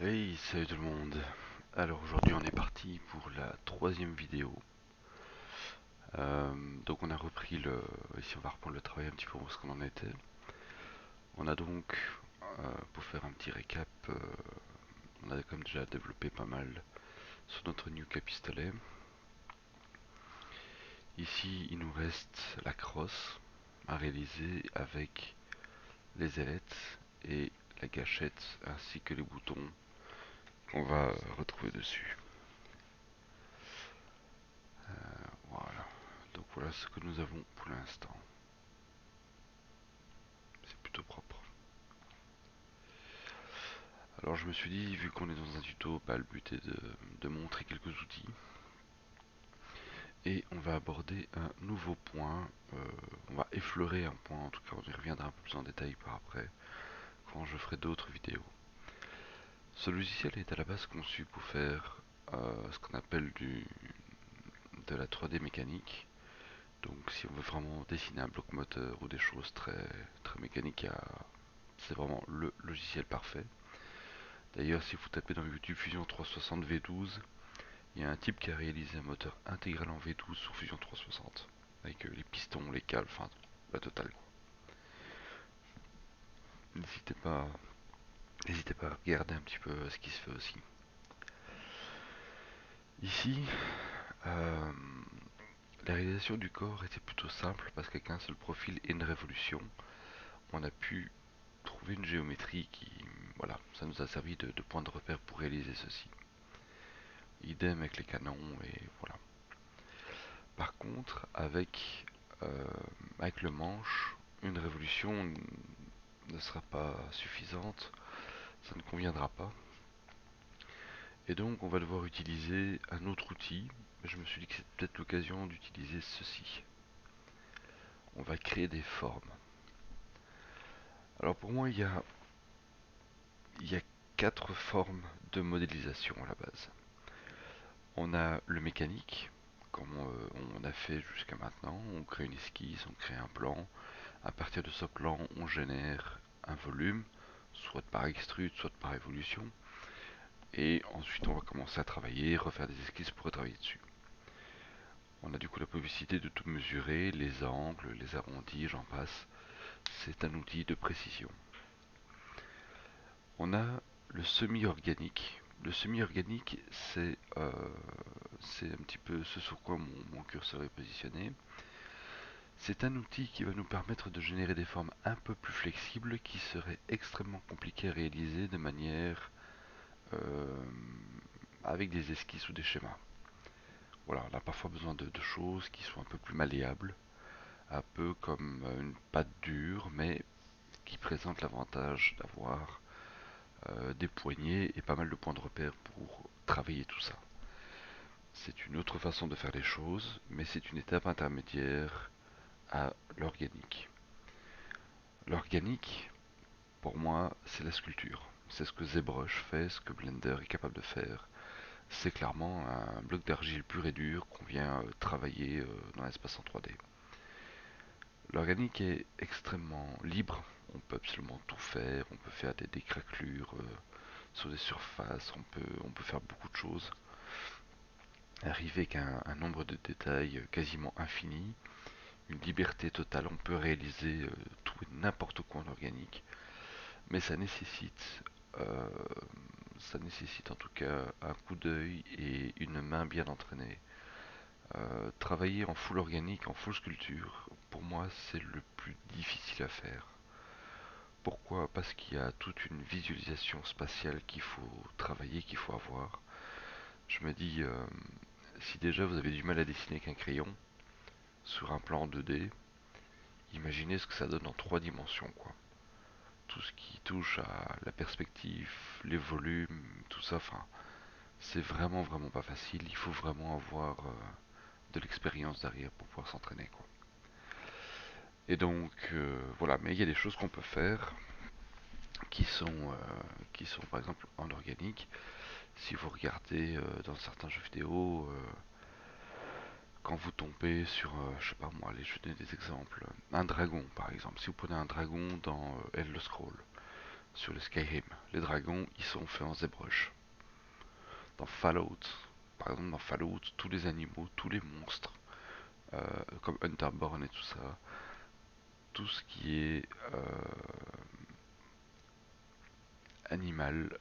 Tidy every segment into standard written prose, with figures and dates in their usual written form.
Hey, salut tout le monde. Alors aujourd'hui on est parti pour la troisième vidéo. Donc on a repris le... Ici on va reprendre le travail un petit peu où ce qu'on en était. On a donc, pour faire un petit récap, on a comme déjà développé pas mal sur notre new pistolet. Ici il nous reste la crosse à réaliser avec les ailettes et la gâchette ainsi que les boutons qu'on va retrouver dessus. Voilà. Donc voilà ce que nous avons pour l'instant. C'est plutôt propre. Alors je me suis dit, vu qu'on est dans un tuto, le but est de montrer quelques outils. Et on va aborder un nouveau point. On va effleurer un point, en tout cas on y reviendra un peu plus en détail par après, quand je ferai d'autres vidéos. Ce logiciel est à la base conçu pour faire ce qu'on appelle de la 3D mécanique. Donc si on veut vraiment dessiner un bloc moteur ou des choses très mécaniques, c'est vraiment le logiciel parfait. D'ailleurs, si vous tapez dans YouTube Fusion 360 V12, il y a un type qui a réalisé un moteur intégral en V12 sur Fusion 360, avec les pistons, les cales, enfin la totale. N'hésitez pas, n'hésitez pas à regarder un petit peu ce qui se fait aussi. Ici, euh, la réalisation du corps était plutôt simple parce qu'avec un seul profil et une révolution, on a pu trouver une géométrie qui, voilà, ça nous a servi de point de repère pour réaliser ceci. Idem avec les canons et voilà. Par contre, avec le manche, une révolution ne sera pas suffisante, ça ne conviendra pas. Et donc on va devoir utiliser un autre outil. Je me suis dit que c'est peut-être l'occasion d'utiliser ceci. On va créer des formes. Alors pour moi il y a quatre formes de modélisation à la base. On a le mécanique, comme on a fait jusqu'à maintenant. On crée une esquisse, on crée un plan. À partir de ce plan, on génère un volume, soit par extrude, soit par évolution. Et ensuite, on va commencer à travailler, refaire des esquisses pour retravailler dessus. On a du coup la possibilité de tout mesurer, les angles, les arrondis, j'en passe. C'est un outil de précision. On a le semi-organique. Le semi-organique, c'est un petit peu ce sur quoi mon curseur est positionné. C'est un outil qui va nous permettre de générer des formes un peu plus flexibles qui seraient extrêmement compliquées à réaliser de manière euh, avec des esquisses ou des schémas. Voilà, on a parfois besoin de choses qui sont un peu plus malléables, un peu comme une pâte dure, mais qui présente l'avantage d'avoir des poignées et pas mal de points de repère pour travailler tout ça. C'est une autre façon de faire les choses, mais c'est une étape intermédiaire à l'organique. L'organique, pour moi, c'est la sculpture. C'est ce que ZBrush fait, ce que Blender est capable de faire. C'est clairement un bloc d'argile pur et dur qu'on vient travailler dans l'espace en 3D. L'organique est extrêmement libre, on peut absolument tout faire, on peut faire des décraclures sur des surfaces, on peut faire beaucoup de choses. Arriver avec un nombre de détails quasiment infini, une liberté totale, on peut réaliser tout et n'importe quoi en organique, mais euh, ça nécessite en tout cas un coup d'œil et une main bien entraînée. Travailler en full organique, en full sculpture, pour moi c'est le plus difficile à faire. Pourquoi? Parce qu'il y a toute une visualisation spatiale qu'il faut travailler, qu'il faut avoir. Je me dis, si déjà vous avez du mal à dessiner avec un crayon sur un plan 2D, imaginez ce que ça donne en 3 dimensions, quoi. Tout ce qui touche à la perspective, les volumes, tout ça, enfin, c'est vraiment pas facile. Il faut vraiment avoir de l'expérience derrière pour pouvoir s'entraîner, quoi. Et donc, voilà, mais il y a des choses qu'on peut faire qui sont par exemple en organique. Si vous regardez dans certains jeux vidéo, quand vous tombez sur, je sais pas moi, je vais donner des exemples. Un dragon par exemple. Si vous prenez un dragon dans Elder Scroll, sur le Skyrim. Les dragons, ils sont faits en ZBrush. Dans Fallout, par exemple dans Fallout, tous les animaux, tous les monstres, comme Hunterborn et tout ça, tout ce qui est animal,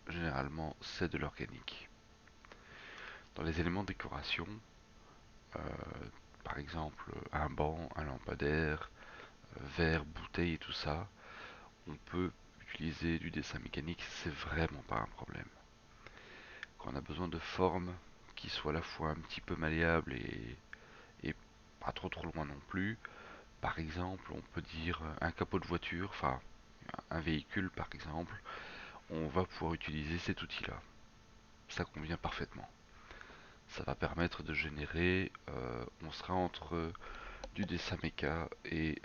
généralement, c'est de l'organique. Dans les éléments de décoration, euh, par exemple un banc, un lampadaire, verre, bouteille et tout ça, on peut utiliser du dessin mécanique, c'est vraiment pas un problème. Quand on a besoin de formes qui soient à la fois un petit peu malléables et pas trop loin non plus, par exemple, on peut dire un capot de voiture, enfin un véhicule par exemple, on va pouvoir utiliser cet outil-là. Ça convient parfaitement. Ça va permettre de générer, on sera entre du dessin méca et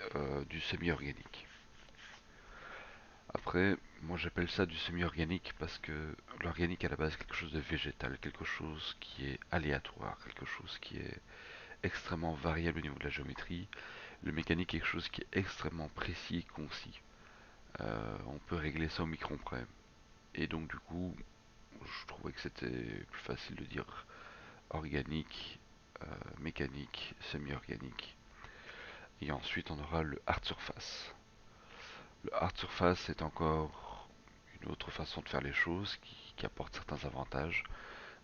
du semi-organique. Après, moi j'appelle ça du semi-organique parce que l'organique à la base est quelque chose de végétal, quelque chose qui est aléatoire, quelque chose qui est extrêmement variable au niveau de la géométrie. Le mécanique est quelque chose qui est extrêmement précis et concis. On peut régler ça au micron près. Et donc du coup, je trouvais que c'était plus facile de dire organique, mécanique, semi-organique. Et ensuite on aura le hard surface. Le hard surface est encore une autre façon de faire les choses qui apporte certains avantages.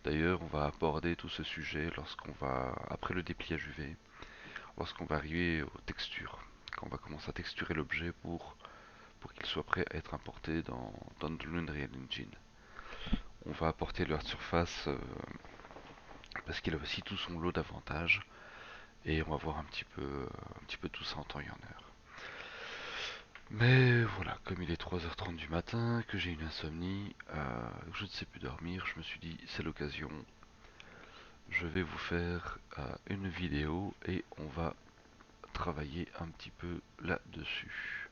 D'ailleurs, on va aborder tout ce sujet lorsqu'on va, après le dépliage UV, lorsqu'on va arriver aux textures, quand on va commencer à texturer l'objet pour qu'il soit prêt à être importé dans l'Unreal Engine. On va apporter le hard surface parce qu'il a aussi tout son lot d'avantages et on va voir un petit peu tout ça en temps et en heure. Mais voilà, comme il est 3h30 du matin, que j'ai une insomnie, que je ne sais plus dormir, je me suis dit c'est l'occasion, je vais vous faire une vidéo et on va travailler un petit peu là-dessus.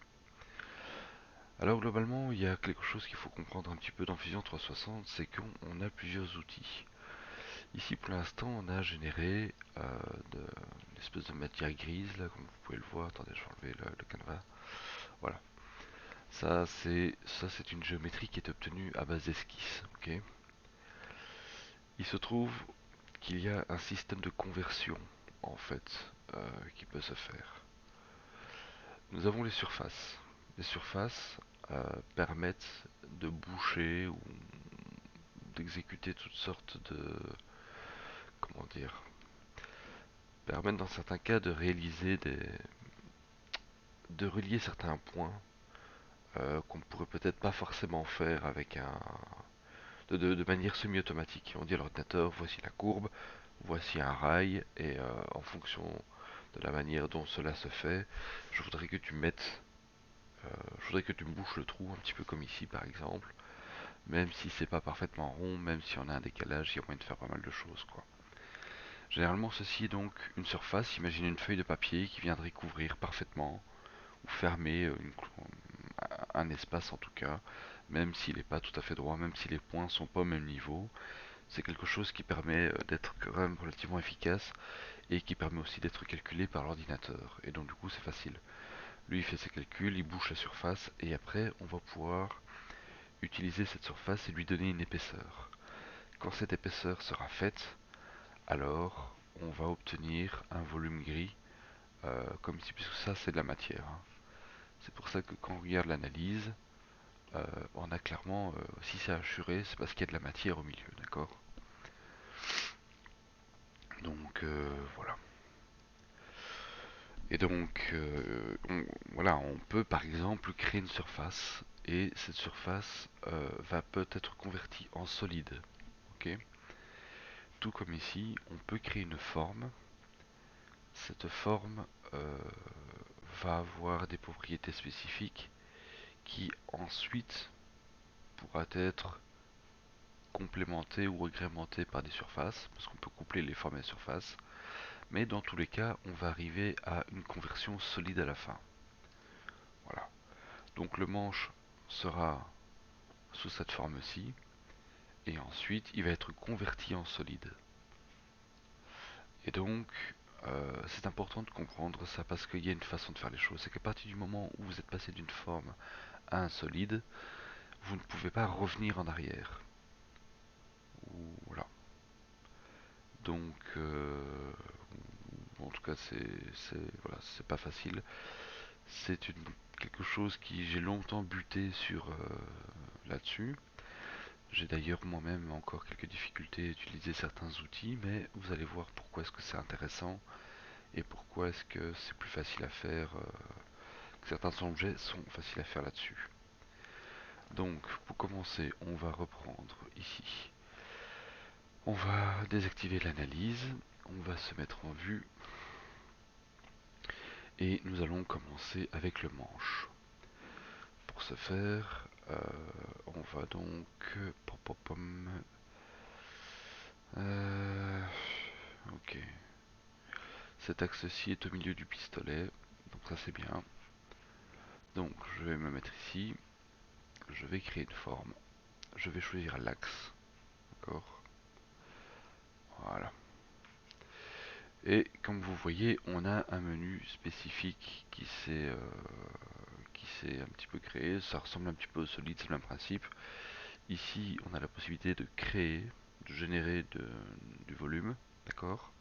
Alors globalement, il y a quelque chose qu'il faut comprendre un petit peu dans Fusion 360, c'est qu'on a plusieurs outils. Ici pour l'instant, on a généré une espèce de matière grise, là, comme vous pouvez le voir. Attendez, je vais enlever le canevas. Voilà. Ça c'est une géométrie qui est obtenue à base d'esquisses. Ok. Il se trouve qu'il y a un système de conversion, en fait, qui peut se faire. Nous avons les surfaces. Les surfaces permettent de boucher ou d'exécuter toutes sortes de... Comment dire, permettent dans certains cas de réaliser de relier certains points qu'on ne pourrait peut-être pas forcément faire avec de manière semi-automatique. On dit à l'ordinateur, voici la courbe, voici un rail, et en fonction de la manière dont cela se fait, je voudrais que tu mettes, je voudrais que tu me bouches le trou, un petit peu comme ici par exemple, même si c'est pas parfaitement rond, même si on a un décalage, il y a moyen de faire pas mal de choses, quoi. Généralement, ceci est donc une surface. Imaginez une feuille de papier qui viendrait couvrir parfaitement ou fermer un espace en tout cas, même s'il n'est pas tout à fait droit, même si les points sont pas au même niveau. C'est quelque chose qui permet d'être quand même relativement efficace et qui permet aussi d'être calculé par l'ordinateur. Et donc du coup c'est facile. Lui il fait ses calculs, il bouche la surface et après on va pouvoir utiliser cette surface et lui donner une épaisseur. Quand cette épaisseur sera faite, alors on va obtenir un volume gris comme ici, puisque ça c'est de la matière, hein. C'est pour ça que quand on regarde l'analyse, on a clairement, si c'est assuré, c'est parce qu'il y a de la matière au milieu, d'accord. Donc voilà. Et donc voilà, on peut par exemple créer une surface et cette surface va peut-être convertie en solide. Ok. Tout comme ici, on peut créer une forme. Cette forme va avoir des propriétés spécifiques qui ensuite pourra être complémentée ou agrémentée par des surfaces, parce qu'on peut coupler les formes et les surfaces, mais dans tous les cas, on va arriver à une conversion solide à la fin. Voilà. Donc le manche sera sous cette forme-ci, et ensuite il va être converti en solide. Et donc, c'est important de comprendre ça parce qu'il y a une façon de faire les choses. C'est qu'à partir du moment où vous êtes passé d'une forme à un solide, vous ne pouvez pas revenir en arrière. Voilà. Donc, en tout cas, voilà, c'est pas facile. C'est quelque chose qui j'ai longtemps buté sur là-dessus. J'ai d'ailleurs moi-même encore quelques difficultés à utiliser certains outils, mais vous allez voir pourquoi est-ce que c'est intéressant et pourquoi est-ce que c'est plus facile à faire, que certains objets sont faciles à faire là-dessus. Donc, pour commencer, on va reprendre ici. On va désactiver l'analyse, on va se mettre en vue et nous allons commencer avec le manche. Pour ce faire, on va donc ok. Cet axe-ci est au milieu du pistolet, donc ça c'est bien. Donc je vais me mettre ici, je vais créer une forme, je vais choisir l'axe, d'accord. Voilà. Et comme vous voyez, on a un menu spécifique qui s'est un petit peu créé. Ça ressemble un petit peu au solide, c'est le même principe. Ici, on a la possibilité de créer, de générer du volume, d'accord.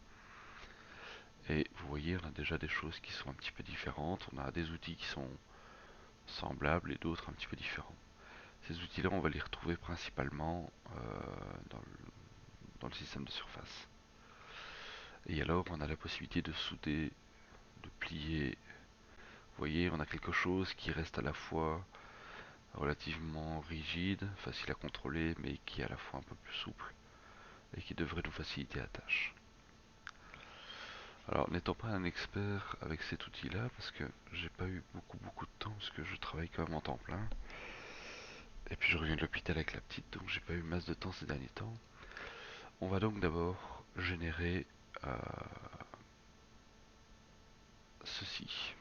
Et vous voyez, on a déjà des choses qui sont un petit peu différentes. On a des outils qui sont semblables et d'autres un petit peu différents. Ces outils-là, on va les retrouver principalement dans le système de surface. Et alors, on a la possibilité de souder, de plier. Vous voyez, on a quelque chose qui reste à la fois relativement rigide, facile à contrôler, mais qui est à la fois un peu plus souple et qui devrait nous faciliter la tâche. Alors, n'étant pas un expert avec cet outil-là, parce que j'ai pas eu beaucoup de temps, parce que je travaille quand même en temps plein, et puis je reviens de l'hôpital avec la petite, donc j'ai pas eu masse de temps ces derniers temps. On va donc d'abord générer ceci.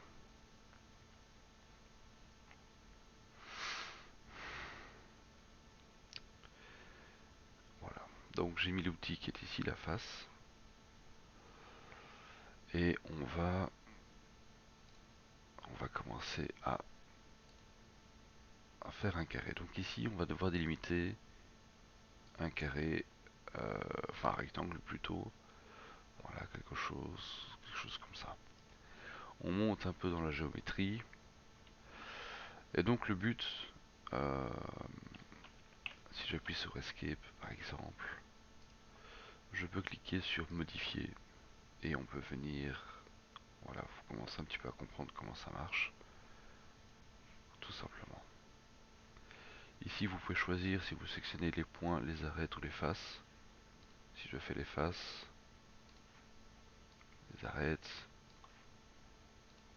Voilà. Donc j'ai mis l'outil qui est ici, la face, et on va commencer à faire un carré. Donc ici, on va devoir délimiter un carré, enfin un rectangle plutôt. Voilà, quelque chose comme ça. On monte un peu dans la géométrie. Et donc le but, euh, si j'appuie sur Escape par exemple, je peux cliquer sur modifier et on peut venir, voilà, vous commencez un petit peu à comprendre comment ça marche, tout simplement. Ici vous pouvez choisir si vous sélectionnez les points, les arêtes ou les faces. Si je fais les faces, les arêtes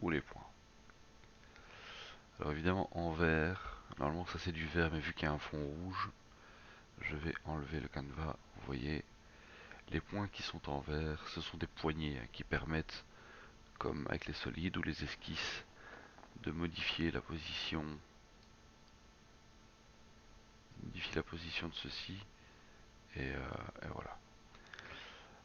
ou les points. Alors évidemment en vert, normalement ça c'est du vert mais vu qu'il y a un fond rouge, je vais enlever le canevas. Vous voyez, les points qui sont en vert, ce sont des poignées qui permettent, comme avec les solides ou les esquisses, de modifier la position de ceci, et voilà.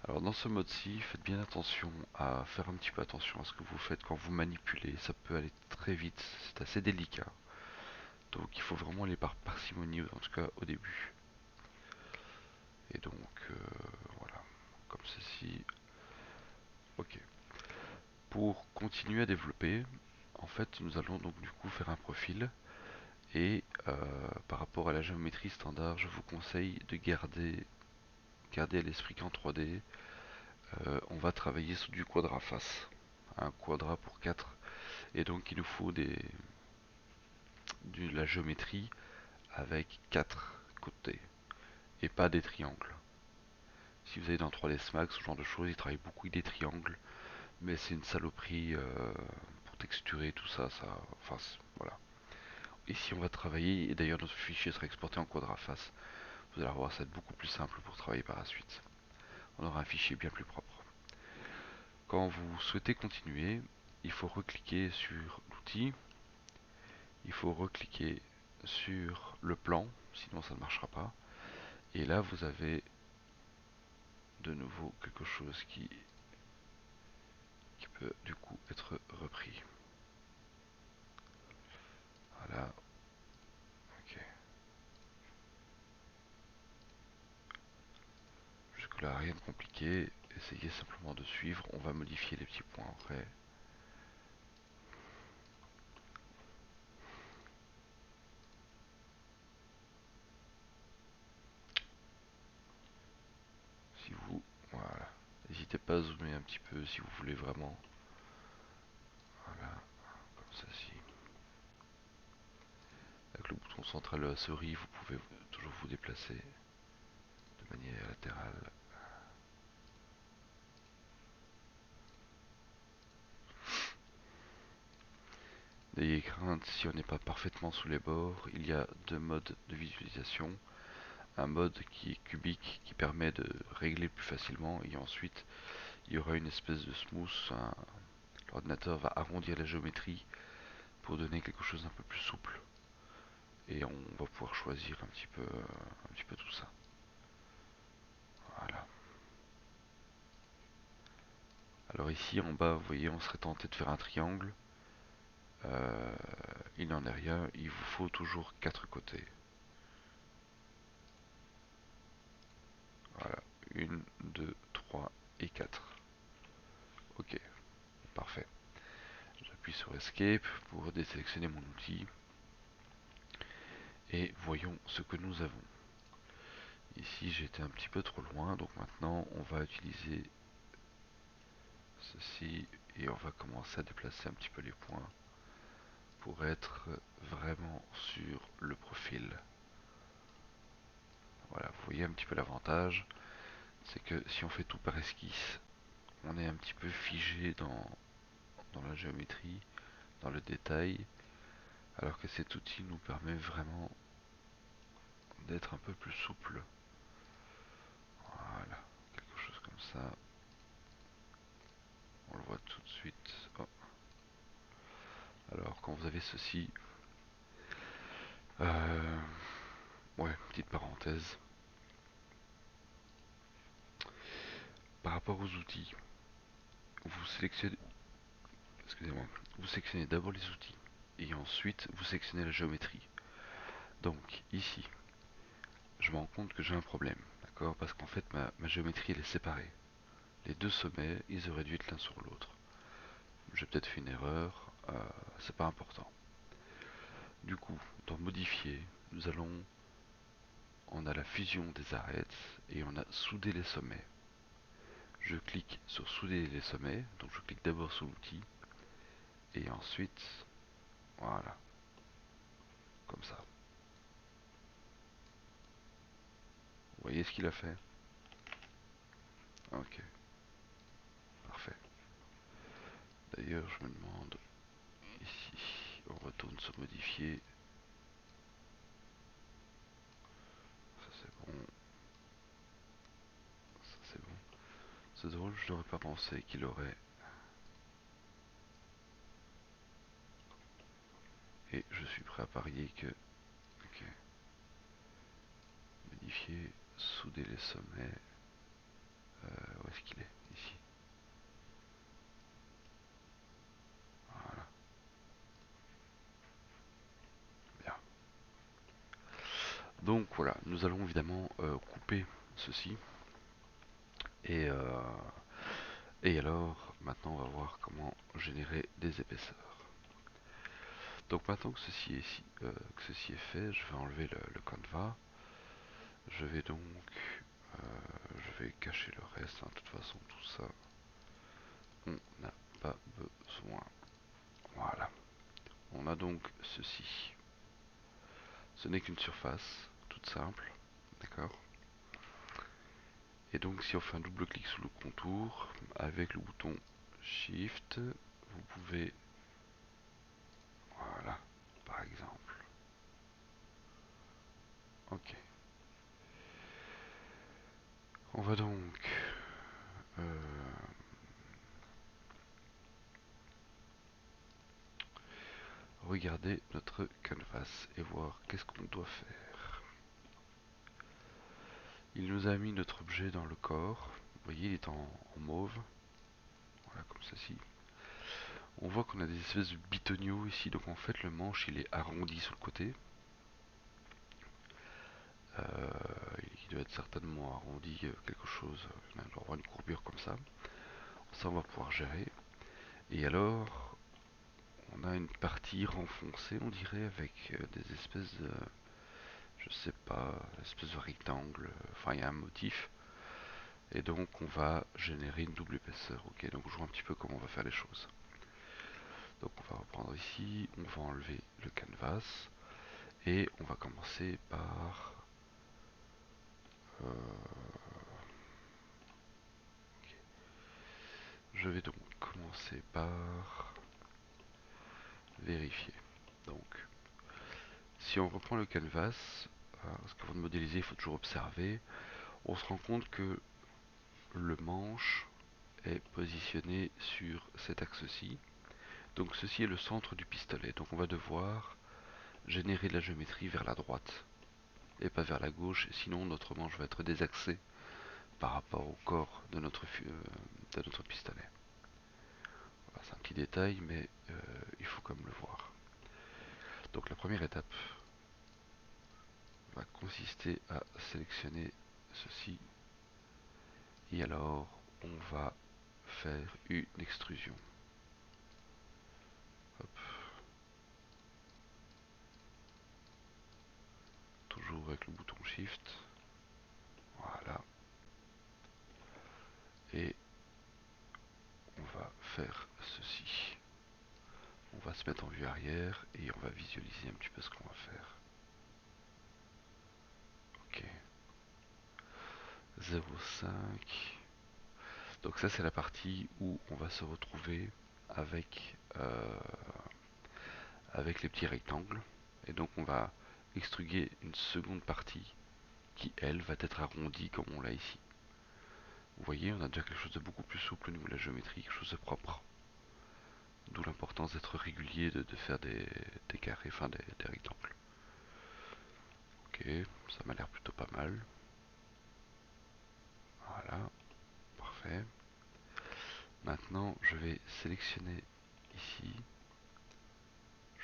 Alors dans ce mode-ci, faites bien attention à faire un petit peu attention à ce que vous faites quand vous manipulez, ça peut aller très vite, c'est assez délicat. Donc il faut vraiment aller par parcimonie, en tout cas au début. Et donc voilà, comme ceci. Ok. Pour continuer à développer, en fait nous allons donc du coup faire un profil. Et par rapport à la géométrie standard, je vous conseille de garder à l'esprit qu'en 3D, on va travailler sur du quadra face. Un quadra pour 4. Et donc il nous faut de la géométrie avec 4 côtés. Et pas des triangles. Si vous allez dans 3ds Max, ce genre de choses, ils travaillent beaucoup avec des triangles. Mais c'est une saloperie pour texturer tout ça. Enfin, voilà. Ici on va travailler, et d'ailleurs notre fichier sera exporté en quadra face. Vous allez voir, ça va être beaucoup plus simple pour travailler par la suite. On aura un fichier bien plus propre. Quand vous souhaitez continuer, il faut recliquer sur l'outil, il faut recliquer sur le plan, sinon ça ne marchera pas. Et là, vous avez de nouveau quelque chose qui peut du coup être repris. Voilà, là, rien de compliqué. Essayez simplement de suivre. On va modifier les petits points après. Si vous... Voilà. N'hésitez pas à zoomer un petit peu si vous voulez vraiment. Voilà, comme ceci. Avec le bouton central de la souris, vous pouvez toujours vous déplacer de manière latérale. N'ayez crainte si on n'est pas parfaitement sous les bords, il y a deux modes de visualisation. Un mode qui est cubique qui permet de régler plus facilement et ensuite il y aura une espèce de smooth. L'ordinateur va arrondir la géométrie pour donner quelque chose d'un peu plus souple et on va pouvoir choisir un petit peu tout ça. Voilà. Alors ici en bas, vous voyez, on serait tenté de faire un triangle. Euh, il n'en est rien, il vous faut toujours 4 côtés. Voilà, 1, 2, 3 et 4. Ok, parfait. J'appuie sur Escape pour désélectionner mon outil. Et voyons ce que nous avons. Ici j'étais un petit peu trop loin, donc maintenant on va utiliser ceci et on va commencer à déplacer un petit peu les points pour être vraiment sur le profil. Voilà, vous voyez un petit peu l'avantage, c'est que si on fait tout par esquisse, on est un petit peu figé dans la géométrie, dans le détail, alors que cet outil nous permet vraiment d'être un peu plus souple. Voilà, quelque chose comme ça. On le voit tout de suite. Oh. Alors quand vous avez ceci, ouais, petite parenthèse. Par rapport aux outils, vous sélectionnez, excusez-moi, vous sélectionnez d'abord les outils et ensuite vous sélectionnez la géométrie. Donc ici, je me rends compte que j'ai un problème, d'accord? Parce qu'en fait ma géométrie elle est séparée. Les deux sommets, ils auraient dû être l'un sur l'autre. J'ai peut-être fait une erreur, c'est pas important. Du coup, dans modifier, on a la fusion des arêtes et on a soudé les sommets. Je clique sur souder les sommets, donc je clique d'abord sur l'outil et ensuite, voilà, comme ça. Vous voyez ce qu'il a fait? Ok, parfait. D'ailleurs, je me demande ici, on retourne sur modifier. Ça c'est bon, ça c'est bon. C'est drôle, je n'aurais pas pensé qu'il aurait. Et je suis prêt à parier que. Ok. Modifier, souder les sommets. Où est-ce qu'il est? Ici. Voilà, bien. Donc voilà, nous allons évidemment couper ceci. Et, euh, et alors, maintenant on va voir comment générer des épaisseurs. Donc maintenant que ceci est fait, je vais enlever le canevas. Je vais donc, je vais cacher le reste. De toute façon, tout ça, on n'a pas besoin. Voilà. On a donc ceci. Ce n'est qu'une surface, toute simple, d'accord? Et donc si on fait un double clic sous le contour, avec le bouton Shift, vous pouvez, voilà, par exemple. Ok. On va donc euh, regarder notre canvas et voir qu'est-ce qu'on doit faire. Il nous a mis notre objet dans le corps. Vous voyez, il est en mauve. Voilà, comme ceci. On voit qu'on a des espèces de bitonio ici. Donc en fait, le manche, il est arrondi sur le côté. Il doit être certainement arrondi quelque chose, on va avoir une courbure comme ça. Ça, on va pouvoir gérer. Et alors, on a une partie renfoncée, on dirait, avec des espèces de, je sais pas, espèces de rectangles. Enfin, il y a un motif. Et donc, on va générer une double épaisseur. Ok, donc je vois un petit peu comment on va faire les choses. Donc, on va reprendre ici, on va enlever le canvas. Et on va commencer par... je vais donc commencer par vérifier. Donc, si on reprend le canvas, parce qu'avant de modéliser, il faut toujours observer, on se rend compte que le manche est positionné sur cet axe-ci. Donc ceci est le centre du pistolet. Donc on va devoir générer de la géométrie vers la droite et pas vers la gauche, sinon notre manche va être désaxée par rapport au corps de notre pistolet. Voilà, c'est un petit détail, mais il faut quand même le voir. Donc la première étape va consister à sélectionner ceci. Et alors, on va faire une extrusion. Hop. Toujours avec le bouton Shift. Voilà. Et on va faire ceci. On va se mettre en vue arrière et on va visualiser un petit peu ce qu'on va faire. Ok. 0,5. Donc ça c'est la partie où on va se retrouver avec, avec les petits rectangles. Et donc on va extruder une seconde partie qui elle va être arrondie comme on l'a ici. Vous voyez, on a déjà quelque chose de beaucoup plus souple au niveau de la géométrie, quelque chose de propre. D'où l'importance d'être régulier, de faire des carrés, enfin des rectangles. Ok, ça m'a l'air plutôt pas mal. Voilà, parfait. Maintenant, je vais sélectionner ici.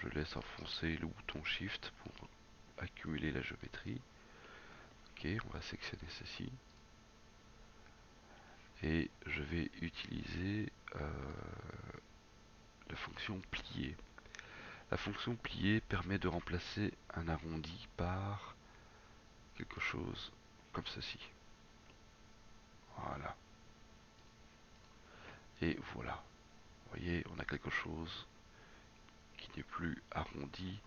Je laisse enfoncer le bouton Shift pour accumuler la géométrie. Ok, on va sélectionner ceci. Et je vais utiliser la fonction plier. La fonction plier permet de remplacer un arrondi par quelque chose comme ceci. Voilà. Et voilà. Vous voyez, on a quelque chose qui n'est plus arrondi,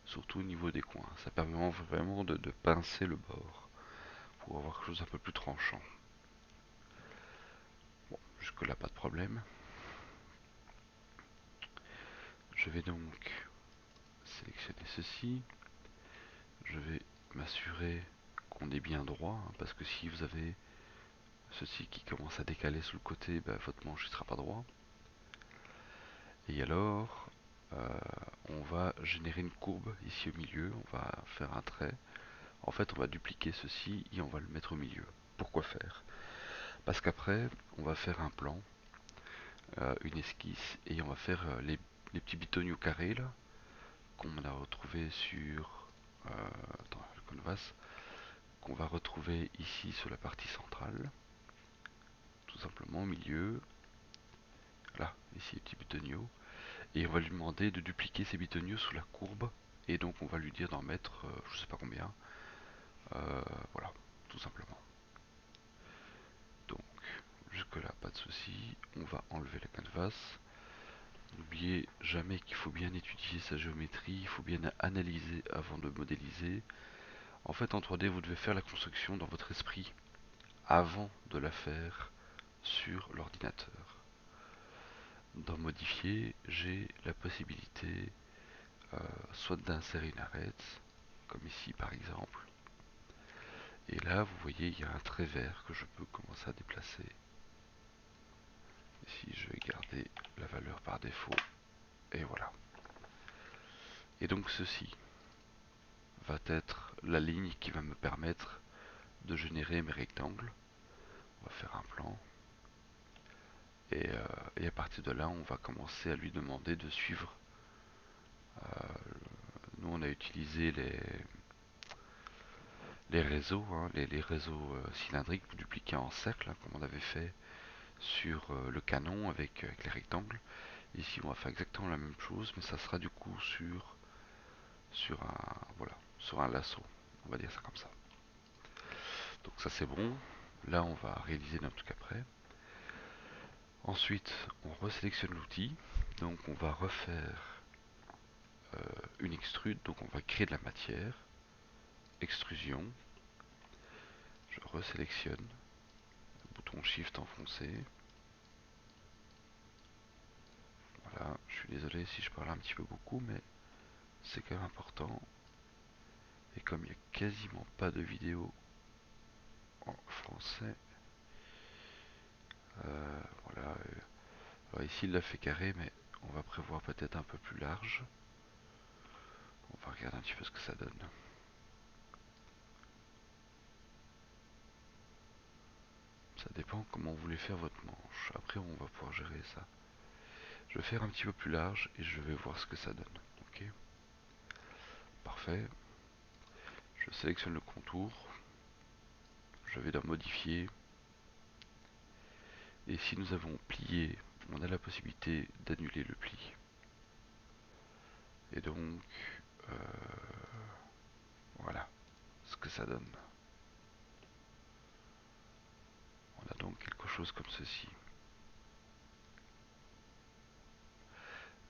surtout au niveau des coins. Ça permet vraiment de pincer le bord pour avoir quelque chose un peu plus tranchant. Bon, jusque là pas de problème. Je vais donc sélectionner ceci. Je vais m'assurer qu'on est bien droit, hein, parce que si vous avez ceci qui commence à décaler sur le côté, bah, votre manche ne sera pas droit. Et alors, on va générer une courbe ici au milieu, on va faire un trait. En fait, on va dupliquer ceci et on va le mettre au milieu. Pourquoi faire? Parce qu'après, on va faire un plan, une esquisse, et on va faire les petits bitoniaux carrés là, qu'on a retrouvé sur le canvas, qu'on va retrouver ici sur la partie centrale, tout simplement au milieu. Là, ici les petits bitoniaux. Et on va lui demander de dupliquer ces bitoniaux sous la courbe. Et donc on va lui dire d'en mettre je sais pas combien. Voilà, tout simplement. Donc jusque là pas de souci. On va enlever le canvas. N'oubliez jamais qu'il faut bien étudier sa géométrie, il faut bien analyser avant de modéliser. En fait en 3D vous devez faire la construction dans votre esprit avant de la faire sur l'ordinateur. Dans modifier, j'ai la possibilité soit d'insérer une arête, comme ici par exemple. Et là, vous voyez, il y a un trait vert que je peux commencer à déplacer. Ici, je vais garder la valeur par défaut. Et voilà. Et donc ceci va être la ligne qui va me permettre de générer mes rectangles. On va faire un plan. Et à partir de là, on va commencer à lui demander de suivre. Nous, on a utilisé les réseaux, hein, les réseaux cylindriques, vous dupliquez en cercle, hein, comme on avait fait sur le canon avec les rectangles. Ici, on va faire exactement la même chose, mais ça sera du coup sur un, voilà, sur un lasso. On va dire ça comme ça. Donc ça c'est bon. Là, on va réaliser notre truc après. Ensuite, on resélectionne l'outil. Donc on va refaire une extrude. Donc on va créer de la matière. Extrusion. Je resélectionne. Bouton Shift enfoncé. Voilà, je suis désolé si je parle un petit peu beaucoup, mais c'est quand même important. Et comme il n'y a quasiment pas de vidéo en français, voilà. Alors ici il l'a fait carré, mais on va prévoir peut-être un peu plus large. On va regarder un petit peu ce que ça donne. Ça dépend comment vous voulez faire votre manche. Après on va pouvoir gérer ça. Je vais faire un petit peu plus large et je vais voir ce que ça donne. Ok, parfait. Je sélectionne le contour. Je vais le modifier. Et si nous avons plié, on a la possibilité d'annuler le pli. Et donc, euh, voilà ce que ça donne. On a donc quelque chose comme ceci.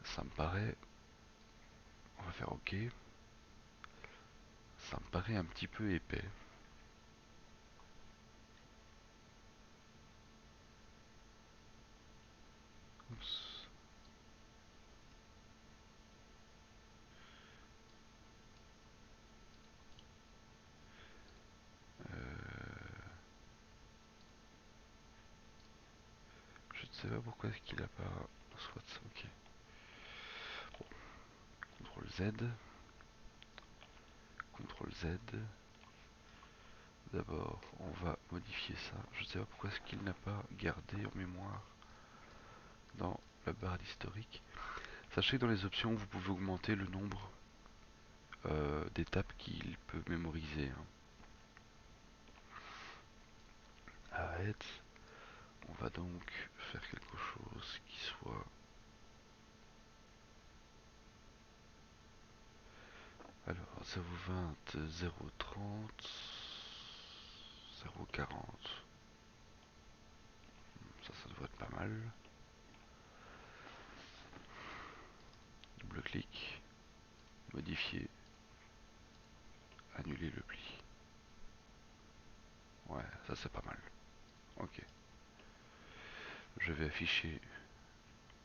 Ça me paraît... On va faire OK. Ça me paraît un petit peu épais. Oups. Je ne sais pas pourquoi est-ce qu'il a pas... Soit, ok. Bon. CTRL Z. CTRL Z. D'abord, on va modifier ça. Je ne sais pas pourquoi est-ce qu'il n'a pas gardé en mémoire dans la barre d'historique. Sachez que dans les options, vous pouvez augmenter le nombre d'étapes qu'il peut mémoriser. Hein. Arrête. On va donc faire quelque chose qui soit... Alors, 0,20, 0,30, 0,40. Ça devrait être pas mal. Double-clic, modifier, annuler le pli. Ouais, ça c'est pas mal. Ok. Je vais afficher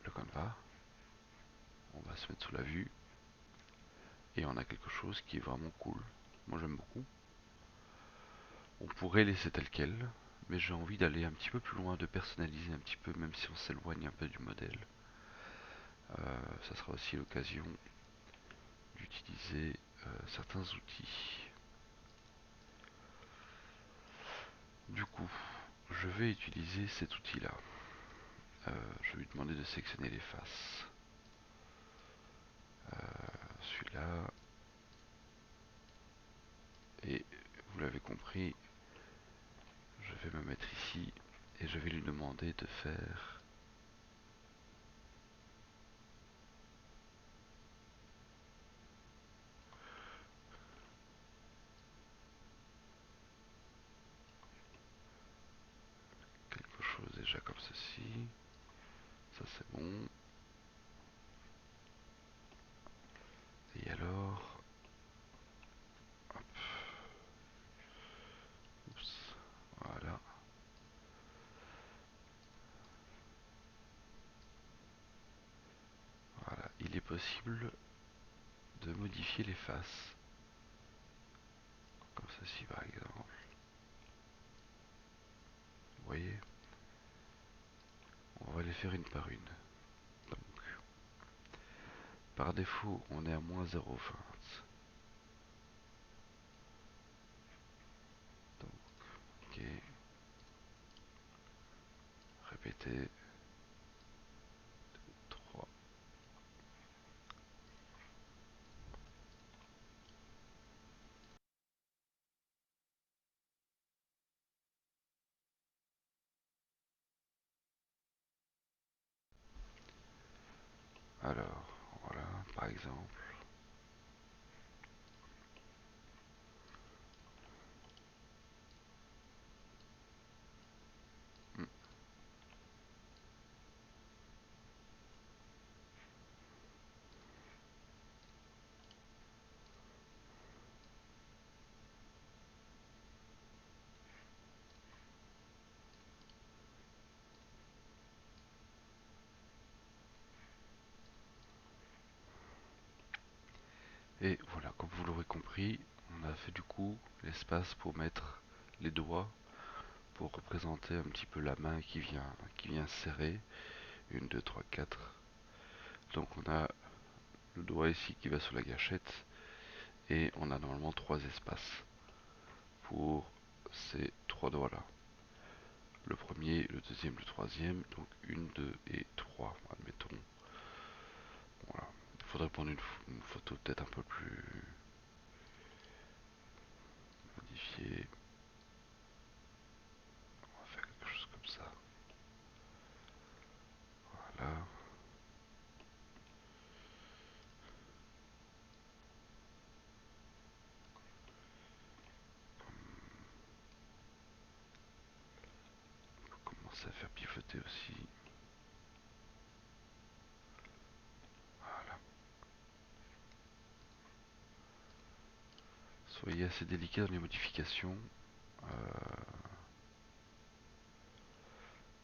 le canevas. On va se mettre sous la vue. Et on a quelque chose qui est vraiment cool. Moi j'aime beaucoup. On pourrait laisser tel quel, mais j'ai envie d'aller un petit peu plus loin, de personnaliser un petit peu, même si on s'éloigne un peu du modèle. Ça sera aussi l'occasion d'utiliser certains outils. Du coup, je vais utiliser cet outil-là. Je vais lui demander de sélectionner les faces. Celui-là. Et vous l'avez compris, je vais me mettre ici et je vais lui demander de faire quelque chose déjà comme ceci. Ça c'est bon. Et alors, hop, oups, voilà. Voilà, il est possible de modifier les faces. Comme ceci par exemple. Vous voyez, on va les faire une par une. Donc, par défaut, on est à moins 0,20. Donc, ok. Répétez. 3. Alors, voilà, par exemple. Hmm. Et voilà, comme vous l'aurez compris, on a fait du coup l'espace pour mettre les doigts, pour représenter un petit peu la main qui vient serrer. Une, deux, trois, quatre. Donc on a le doigt ici qui va sur la gâchette et on a normalement trois espaces pour ces trois doigts là. Le premier, le deuxième, le troisième, donc une, deux et trois, admettons. Voilà. Il faudrait prendre une photo peut-être un peu plus modifiée. On va faire quelque chose comme ça. Voilà. On peut commencer à faire pivoter aussi. Voilà. Soyez assez délicat dans les modifications.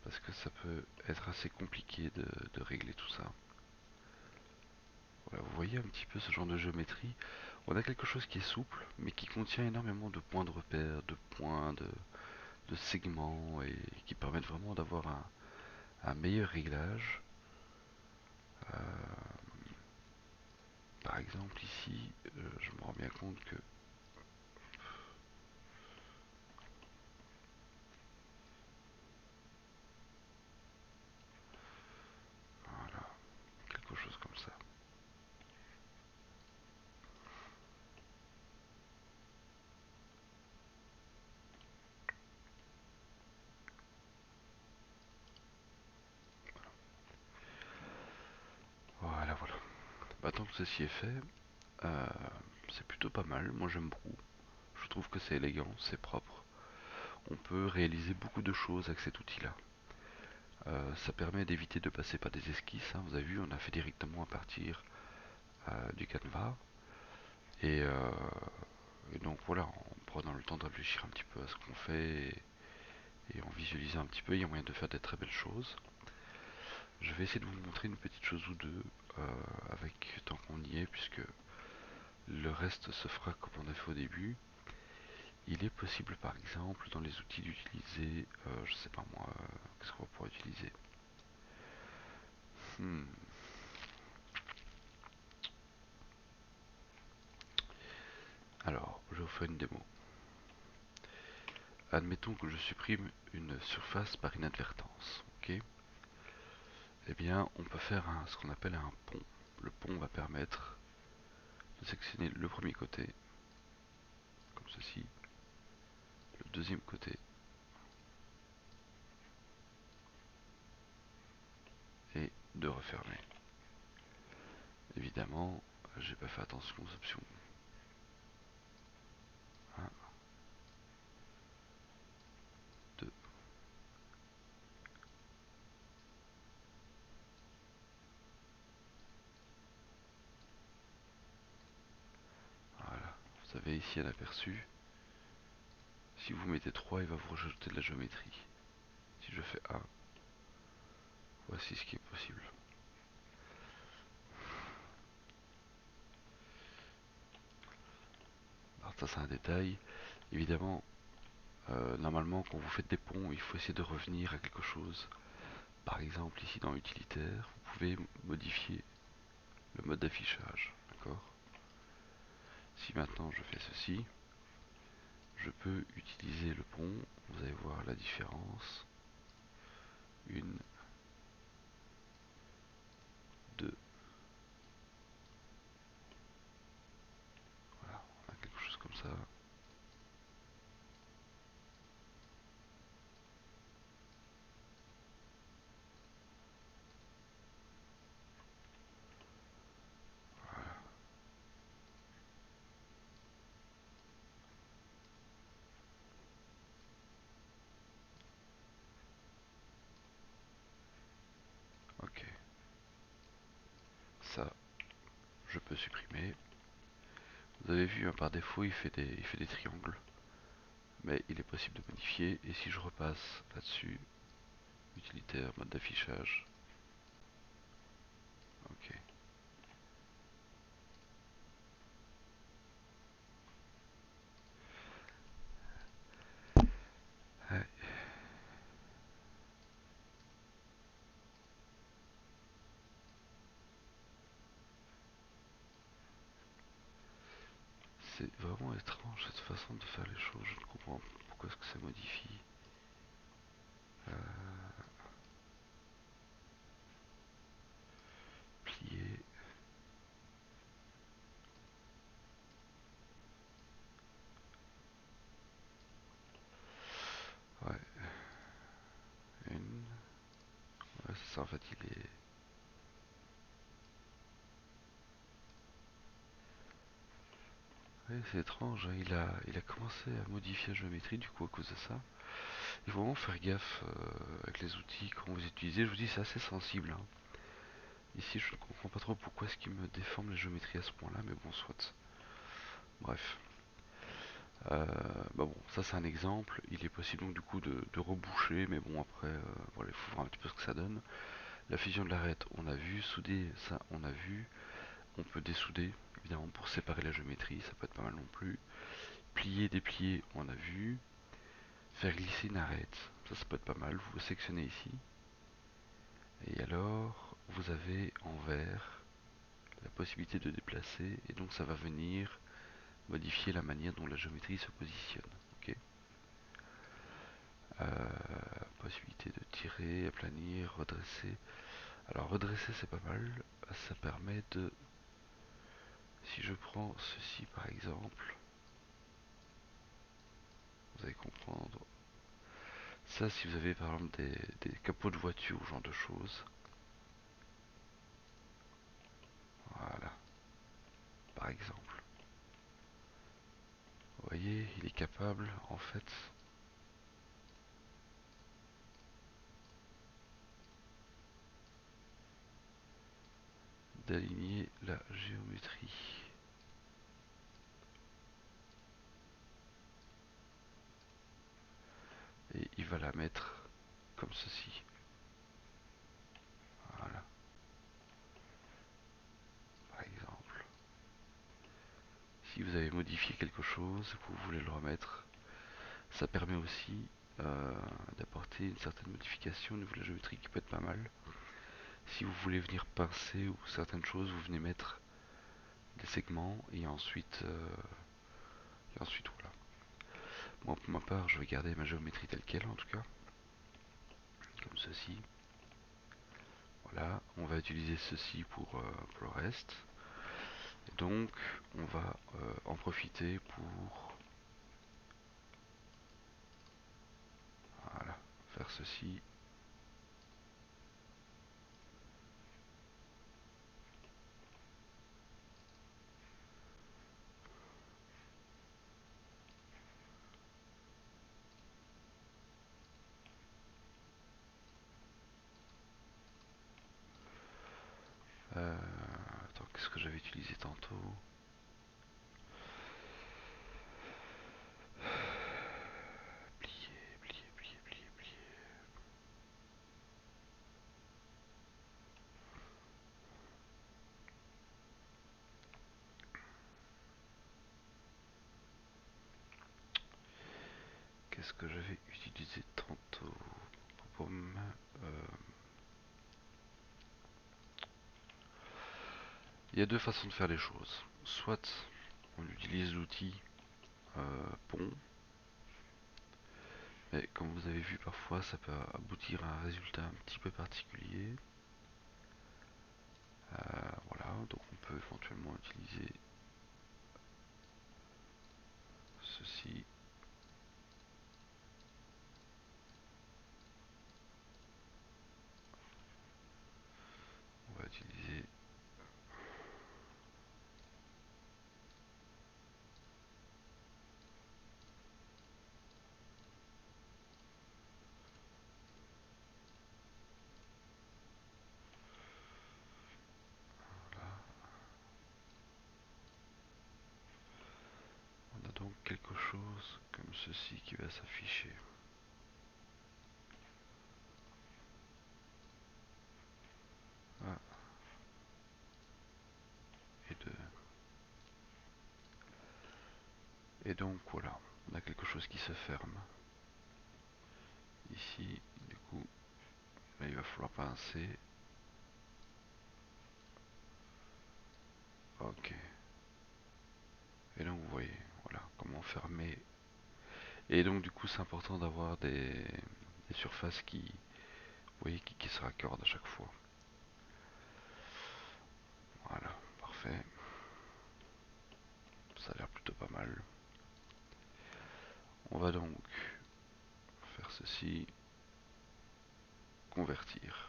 Parce que ça peut être assez compliqué de régler tout ça. Voilà, vous voyez un petit peu ce genre de géométrie. On a quelque chose qui est souple, mais qui contient énormément de points de repère, de points, de segments, et qui permettent vraiment d'avoir un meilleur réglage. Euh, Par exemple ici, je me rends bien compte que voilà, quelque chose comme ça. Voilà, voilà. Bah, tant que ceci est fait, euh, c'est plutôt pas mal. Moi j'aime beaucoup. Je trouve que c'est élégant, c'est propre. On peut réaliser beaucoup de choses avec cet outil-là. Ça permet d'éviter de passer par des esquisses, hein. Vous avez vu, on a fait directement à partir du canevas. Et, euh, et donc voilà, en prenant le temps de réfléchir un petit peu à ce qu'on fait et en visualisant un petit peu, il y a moyen de faire des très belles choses. Je vais essayer de vous montrer une petite chose ou deux avec tant qu'on y est, puisque le reste se fera comme on a fait au début. Il est possible par exemple dans les outils d'utiliser, je sais pas moi, qu'est-ce qu'on va pouvoir utiliser. Hmm. Alors, je vais vous faire une démo. Admettons que je supprime une surface par inadvertance. Ok. Eh bien, on peut faire ce qu'on appelle un pont. Le pont va permettre de sectionner le premier côté, comme ceci, le deuxième côté, et de refermer. Évidemment, j'ai pas fait attention aux options. 1, 2, voilà. Vous avez ici un aperçu. Si vous mettez 3, il va vous rajouter de la géométrie. Si je fais 1, voici ce qui est possible. Alors ça c'est un détail. Évidemment, normalement quand vous faites des ponts, il faut essayer de revenir à quelque chose. Par exemple ici dans utilitaire, vous pouvez modifier le mode d'affichage. D'accord. Si maintenant je fais ceci, je peux utiliser le pont. Vous allez voir la différence. Une, deux, voilà, on a quelque chose comme ça. je peux supprimer. Vous avez vu, hein, par défaut, il fait des triangles. Mais il est possible de modifier. Et si je repasse là-dessus, utilitaire, mode d'affichage. Ok. Ouais, c'est vraiment étrange cette façon de faire les choses. Je ne comprends pas pourquoi est-ce que ça modifie. Euh, plier. Ouais, une. Ouais, c'est ça en fait, il est. Ouais, c'est étrange, hein. Il a commencé à modifier la géométrie du coup à cause de ça. Il faut vraiment faire gaffe avec les outils quand vous utilisez. Je vous dis, c'est assez sensible, hein. Ici, je ne comprends pas trop pourquoi est-ce qu'il me déforme les géométries à ce point-là, mais bon, soit. Bref. Bah bon, ça c'est un exemple. Il est possible donc du coup de reboucher, mais bon après, voilà, il faut voir un petit peu ce que ça donne. La fusion de l'arête, on a vu. Souder, ça on a vu. On peut dessouder, évidemment, pour séparer la géométrie, ça peut être pas mal non plus. Plier, déplier, on a vu. Faire glisser une arête, ça peut être pas mal. Vous sectionnez ici. Et alors, vous avez en vert la possibilité de déplacer, et donc ça va venir modifier la manière dont la géométrie se positionne. Ok. Possibilité de tirer, aplanir, redresser. Alors redresser c'est pas mal, ça permet de... Si je prends ceci par exemple, vous allez comprendre. Ça, si vous avez par exemple des capots de voiture ou ce genre de choses, voilà, par exemple. Vous voyez, il est capable en fait d'aligner la géométrie. Et il va la mettre comme ceci. Voilà, par exemple. Si vous avez modifié quelque chose, que vous voulez le remettre, ça permet aussi d'apporter une certaine modification au niveau de la géométrie qui peut être pas mal. Si vous voulez venir pincer ou certaines choses, vous venez mettre des segments et ensuite voilà. Moi pour ma part, je vais garder ma géométrie telle qu'elle en tout cas, comme ceci. Voilà, on va utiliser ceci pour le reste. Et donc, on va en profiter pour voilà, faire ceci. Attends, qu'est-ce que j'avais utilisé tantôt? Plier, plier, plier, plier, plier. Qu'est-ce que j'avais utilisé tantôt? Il y a deux façons de faire les choses. Soit on utilise l'outil pont, mais comme vous avez vu parfois ça peut aboutir à un résultat un petit peu particulier. Voilà, donc on peut éventuellement utiliser ceci. On va utiliser ceci qui va s'afficher. Ah, et 2. Et donc voilà, on a quelque chose qui se ferme. Ici, du coup, là, il va falloir pincer. Ok. Et donc vous voyez, voilà, comment fermer. Et donc du coup c'est important d'avoir des surfaces qui, vous voyez, qui se raccordent à chaque fois. Voilà, parfait. Ça a l'air plutôt pas mal. On va donc faire ceci, convertir.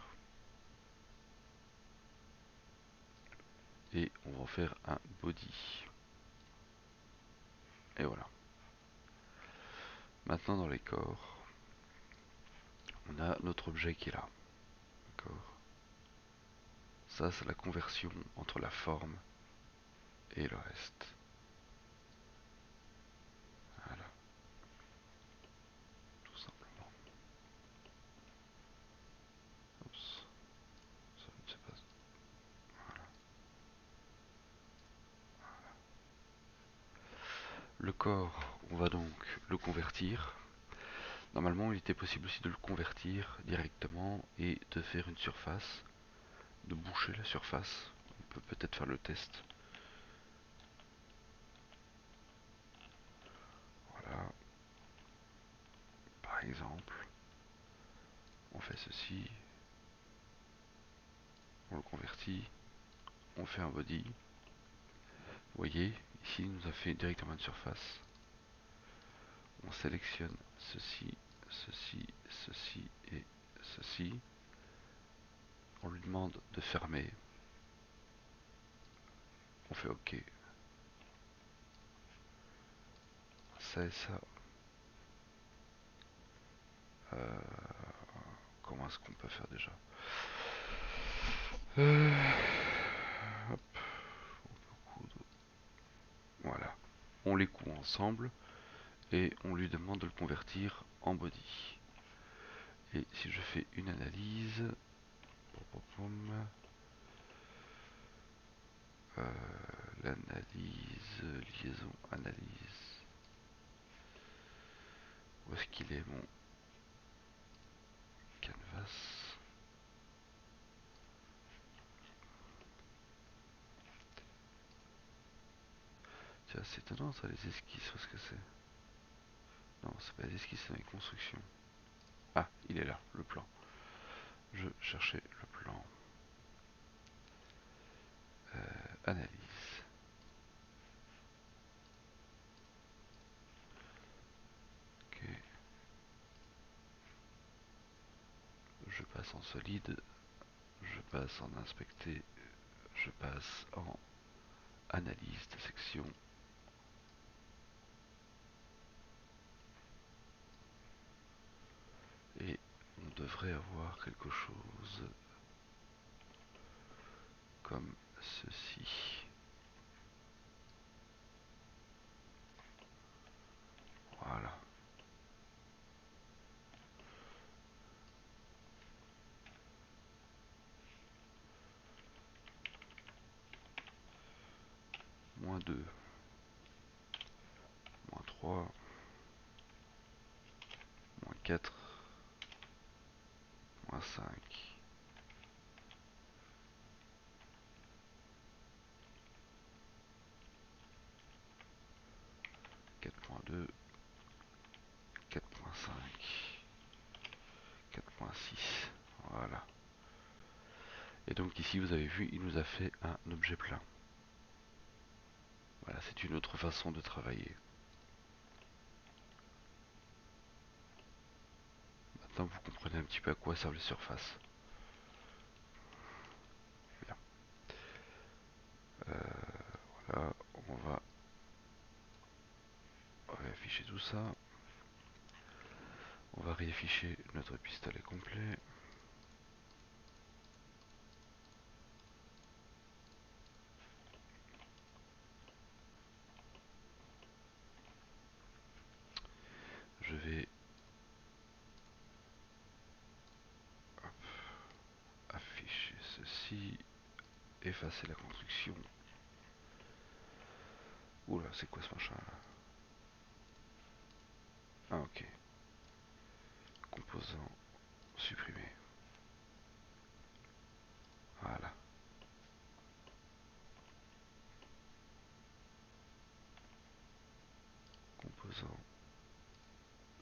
Et on va en faire un body. Et voilà. Maintenant dans les corps, on a notre objet qui est là. D'accord. Ça c'est la conversion entre la forme et le reste. Voilà, tout simplement. Oups, ça ne sait pas. Voilà. Le corps, on va donc le convertir. Normalement, il était possible aussi de le convertir directement et de faire une surface, de boucher la surface. On peut peut-être faire le test. Voilà. Par exemple, on fait ceci, on le convertit, on fait un body. Vous voyez, ici, il nous a fait directement une surface. On sélectionne ceci, ceci, ceci et ceci. On lui demande de fermer. On fait OK. Ça et ça. Comment est-ce qu'on peut faire déjà? Hop, voilà. On les coud ensemble et on lui demande de le convertir en body. Et si je fais une analyse, l'analyse, liaison, analyse. Où est-ce qu'il est mon canvas? Tiens, c'est étonnant ça, les esquisses, où est-ce que c'est? Non, c'est pas les esquisses, c'est les constructions. Ah, il est là, le plan. Je cherchais le plan. Analyse. Ok. Je passe en solide. Je passe en inspecter. Je passe en analyse de section. Et on devrait avoir quelque chose comme ceci. Voilà. Moins 2. Moins 3. Moins 4. Moins 5. 4.2. 4.5. 4.6. Voilà. Et donc ici, vous avez vu, il nous a fait un objet plein. Voilà, c'est une autre façon de travailler. Maintenant, vous comprenez un petit peu à quoi servent les surfaces. Bien. Voilà, on va réafficher tout ça. On va réafficher notre pistolet complet. effacer la construction. Oula, c'est quoi ce machin là? Ah ok. Composant supprimé. Voilà. Composant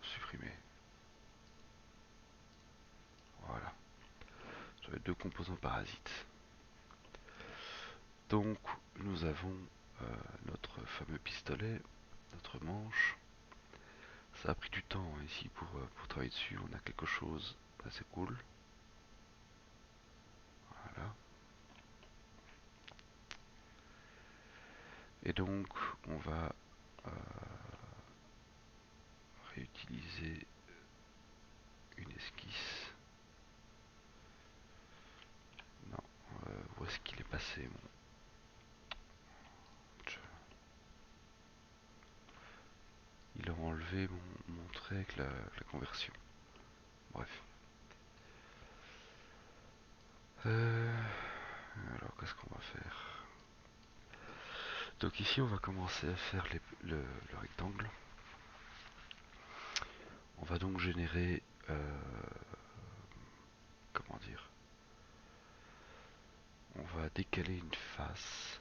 supprimé. Voilà. J'avais deux composants parasites. Donc nous avons notre fameux pistolet, notre manche. Ça a pris du temps ici pour travailler dessus. On a quelque chose d'assez cool. Voilà. Et donc on va réutiliser une esquisse. Non, où est-ce qu'il est passé mon... Il a enlevé mon trait avec la conversion. Bref. Alors qu'est-ce qu'on va faire? Donc ici on va commencer à faire le rectangle. On va donc générer... comment dire? On va décaler une face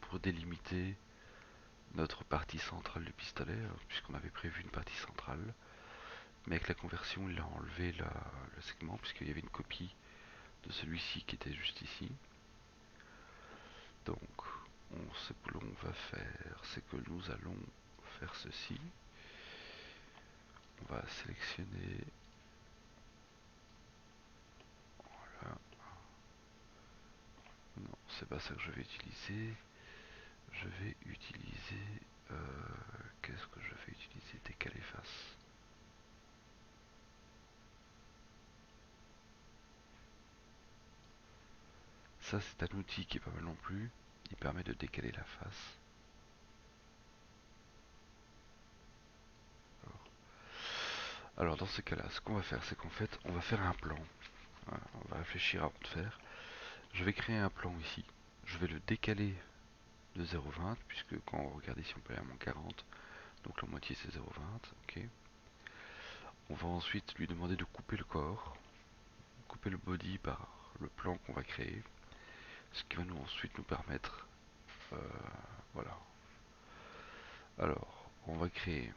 pour délimiter notre partie centrale du pistolet, puisqu'on avait prévu une partie centrale. Mais avec la conversion, il a enlevé le segment, puisqu'il y avait une copie de celui-ci qui était juste ici. Donc, ce que l'on va faire, c'est que nous allons faire ceci. On va sélectionner... Voilà. Non, c'est pas ça que je vais utiliser. Je vais utiliser... qu'est-ce que je vais utiliser? Décaler face. Ça, c'est un outil qui est pas mal non plus. Il permet de décaler la face. Alors dans ce cas-là, ce qu'on va faire, c'est qu'en fait, on va faire un plan. Voilà, on va réfléchir avant de faire. Je vais créer un plan ici. Je vais le décaler de 0,20, puisque quand on regarde ici, on peut aller à moins 40. Donc la moitié, c'est 0,20. Ok. On va ensuite lui demander de couper le corps, couper le body par le plan qu'on va créer. Ce qui va ensuite nous permettre... voilà. Alors, on va créer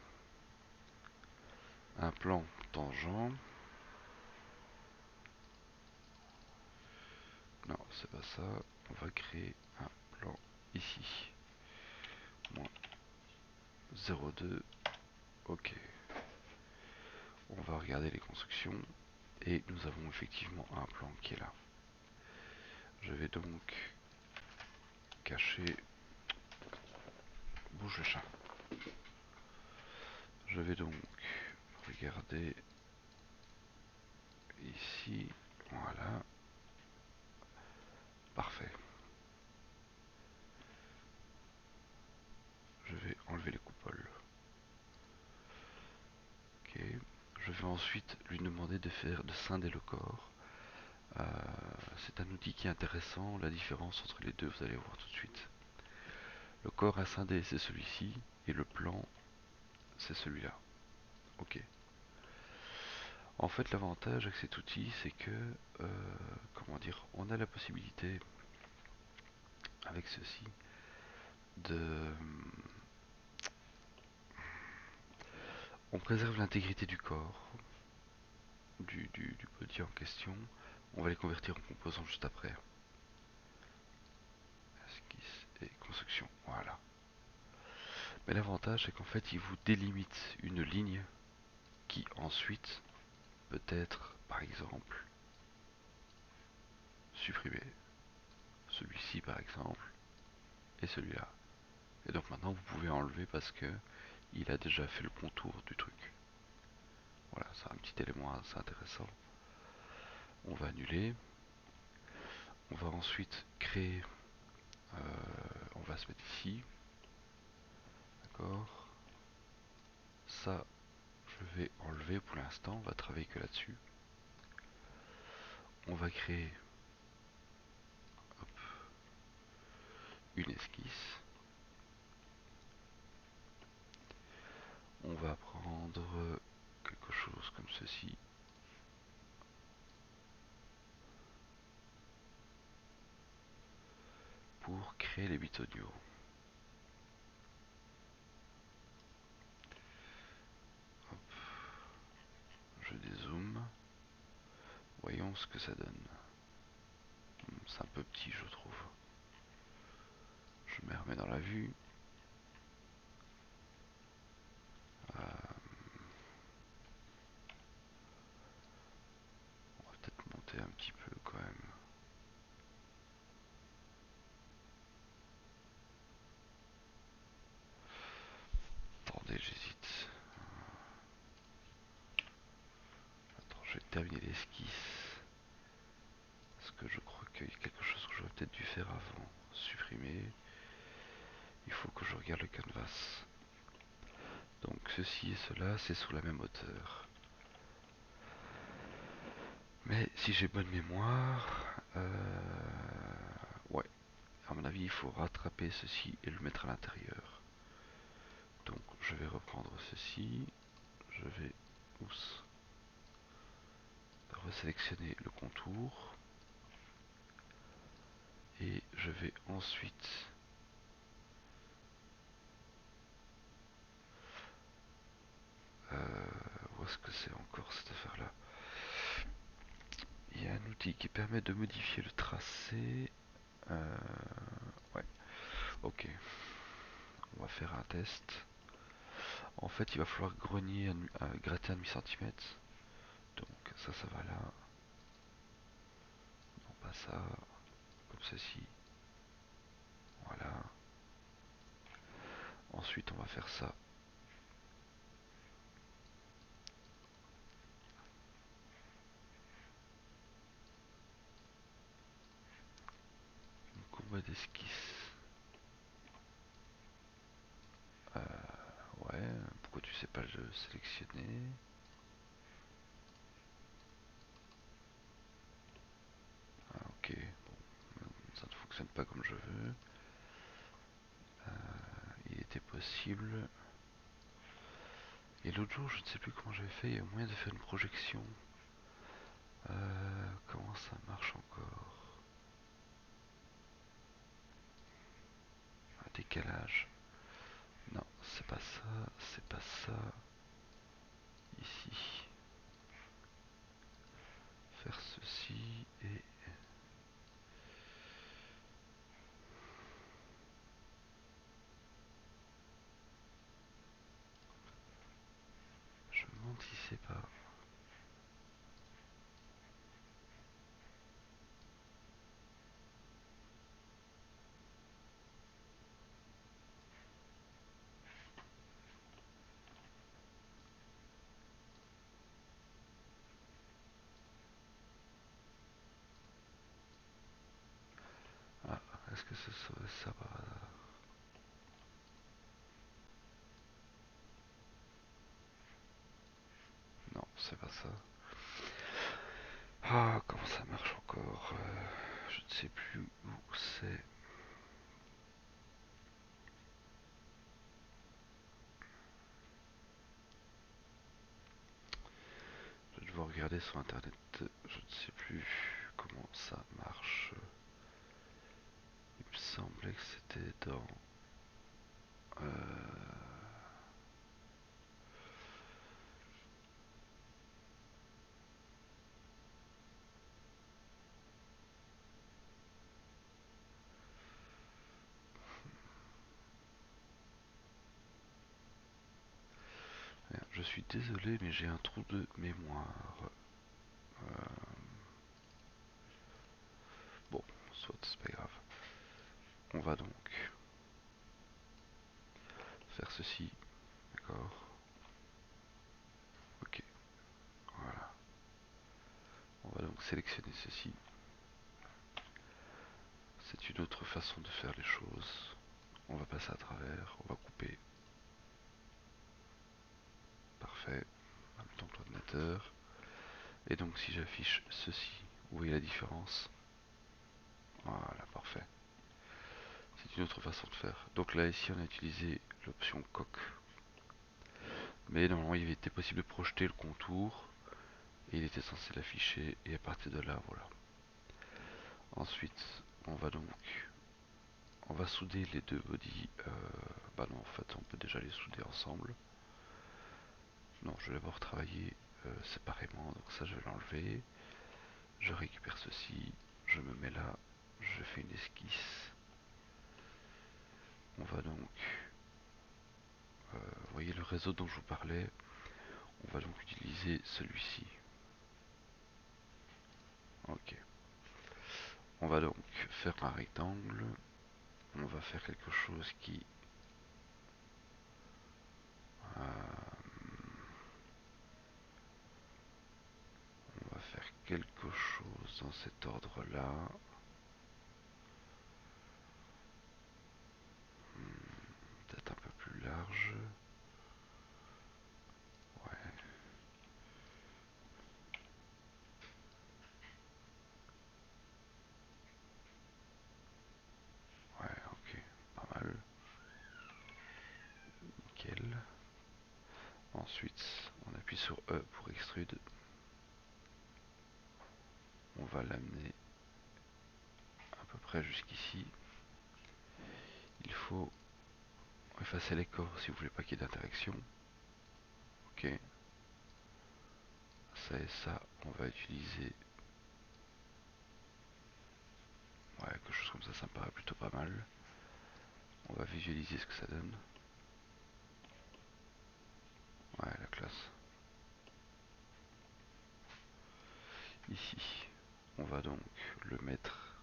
un plan tangent. Non, c'est pas ça. On va créer un plan ici. Moins 0,2. Ok. On va regarder les constructions. Et nous avons effectivement un plan qui est là. Je vais donc cacher... Bouge le chat. Je vais donc regarder ici. Voilà. Parfait. Je vais enlever les coupoles. Ok. Je vais ensuite lui demander de scinder le corps. C'est un outil qui est intéressant. La différence entre les deux, vous allez voir tout de suite. Le corps à scinder, c'est celui-ci. Et le plan, c'est celui-là. Ok. En fait, l'avantage avec cet outil, c'est que, comment dire, on a la possibilité, avec ceci, de... On préserve l'intégrité du corps, du body en question. On va les convertir en composants juste après. Esquisse et construction, voilà. Mais l'avantage, c'est qu'en fait, il vous délimite une ligne qui ensuite peut être, par exemple, supprimée. Celui-ci, par exemple, et celui-là. Et donc maintenant, vous pouvez enlever parce que il a déjà fait le contour du truc. Voilà, c'est un petit élément assez intéressant. On va annuler. On va ensuite créer... on va se mettre ici. D'accord. Ça, je vais enlever pour l'instant. On va travailler que là-dessus. On va créer une esquisse. On va prendre quelque chose comme ceci. Pour créer les bits audio. Hop. Je dézoome. Voyons ce que ça donne. C'est un peu petit, je trouve. Je me remets dans la vue. On va peut-être monter un petit peu quand même. Attendez, j'hésite. Attends, je vais terminer l'esquisse. Parce que je crois qu'il y a quelque chose que j'aurais peut-être dû faire avant. Supprimer. Il faut que je regarde le canvas. Donc ceci et cela, c'est sous la même hauteur. Mais si j'ai bonne mémoire, ouais, à mon avis, il faut rattraper ceci et le mettre à l'intérieur. Donc je vais reprendre ceci, je vais sélectionner le contour et je vais ensuite où est-ce que c'est encore cette affaire-là? Il y a un outil qui permet de modifier le tracé. Ouais, ok. On va faire un test. En fait, il va falloir gratter un demi-centimètre. Donc ça va là. Non, pas ça. Comme ceci. Voilà. Ensuite, on va faire ça. Une courbe d'esquisse. Ouais, pourquoi tu sais pas le sélectionner? Ah, ok, bon, ça ne fonctionne pas comme je veux. Il était possible. Et l'autre jour, je ne sais plus comment j'avais fait, il y a moyen de faire une projection. Comment ça marche encore? Un décalage. Non, c'est pas ça, c'est pas ça. Ici. Faire ceci et... Je me demande si c'est pas... Ah, est-ce que ce serait ça par hasard? Non, c'est pas ça. Ah, comment ça marche encore? Je ne sais plus où c'est. Je vais devoir regarder sur internet. Je ne sais plus comment ça marche. Il me semblait que c'était dans... Je suis désolé, mais j'ai un trou de mémoire. Bon, soit c'est pas grave. On va donc faire ceci, d'accord? Ok, voilà. On va donc sélectionner ceci. C'est une autre façon de faire les choses. On va passer à travers, on va couper. Parfait. En même temps que l'ordinateur. Et donc si j'affiche ceci, Vous voyez la différence? Voilà, parfait. C'est une autre façon de faire. Donc là, ici, on a utilisé l'option coque. Mais normalement, il était possible de projeter le contour. Et il était censé l'afficher. Et à partir de là, voilà. Ensuite, on va souder les deux bodies. Bah non, en fait, on peut déjà les souder ensemble. Non, je vais d'abord travailler séparément. Donc ça, je vais l'enlever. Je récupère ceci. Je me mets là. Je fais une esquisse. On va donc... vous voyez le réseau dont je vous parlais. On va donc utiliser celui-ci. Ok. On va donc faire un rectangle. On va faire quelque chose qui... on va faire quelque chose dans cet ordre-là. Peut-être un peu plus large. Ouais. Ouais, ok. Pas mal. Nickel. Ensuite, on appuie sur E pour extrude. On va l'amener à peu près jusqu'ici. Il faut effacer les corps si vous voulez pas qu'il y ait d'interaction. Ok. Ça et ça, on va utiliser... ouais, quelque chose comme ça me paraît plutôt pas mal. On va visualiser ce que ça donne. Ouais, la classe. Ici, on va donc le mettre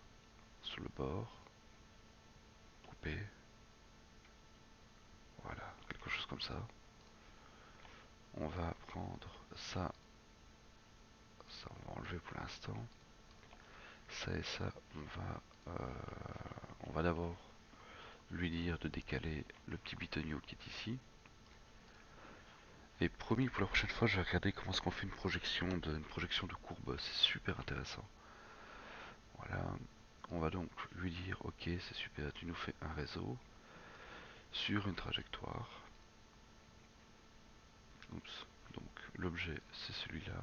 sur le bord. Couper. Voilà, quelque chose comme ça. On va prendre ça. Ça, on va enlever pour l'instant. Ça et ça, on va d'abord lui dire de décaler le petit bitonio qui est ici. Et promis, pour la prochaine fois, je vais regarder comment est-ce qu'on fait une projection de courbe. C'est super intéressant. Voilà. On va donc lui dire, ok, c'est super, tu nous fais un réseau sur une trajectoire. Oups. Donc l'objet, c'est celui-là.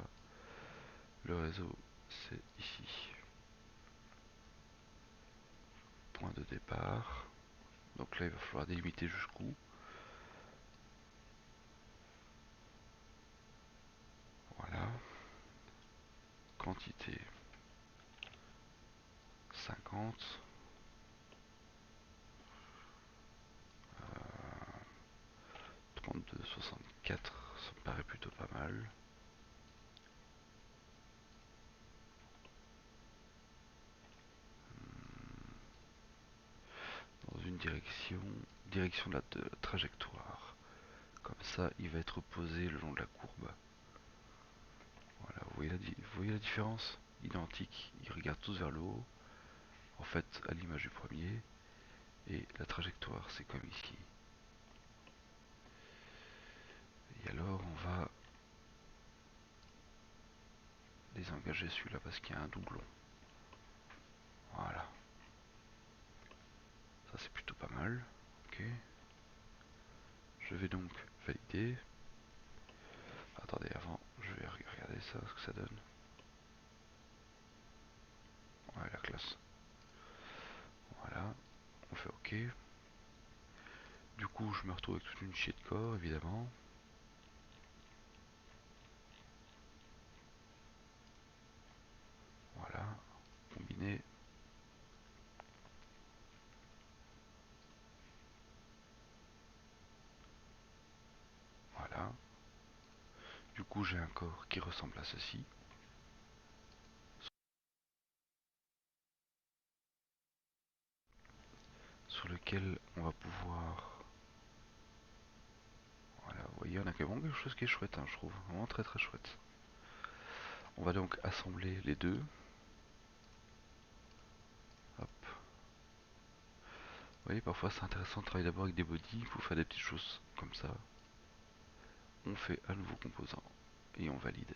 Le réseau, c'est ici. Point de départ. Donc là, il va falloir délimiter jusqu'où. Voilà. Quantité 50. 32,64, ça me paraît plutôt pas mal. Dans une direction de la trajectoire. Comme ça, il va être posé le long de la courbe. Voilà, vous voyez la différence? Identique, ils regardent tous vers le haut. En fait, à l'image du premier. Et la trajectoire, c'est comme ici. Et alors, on va désengager celui-là parce qu'il y a un doublon. Voilà. Ça, c'est plutôt pas mal. Ok. Je vais donc valider. Attendez, avant, je vais regarder ça, ce que ça donne. Ouais, la classe. Voilà, on fait OK. Du coup, je me retrouve avec toute une chier de corps, évidemment. Voilà, combiné. Voilà. Du coup, j'ai un corps qui ressemble à ceci, sur lequel on va pouvoir... voilà, vous voyez, on a quand même quelque chose qui est chouette, hein, je trouve. Vraiment très très chouette. On va donc assembler les deux. Hop. Vous voyez, parfois c'est intéressant de travailler d'abord avec des bodies pour faire des petites choses comme ça. On fait un nouveau composant et on valide.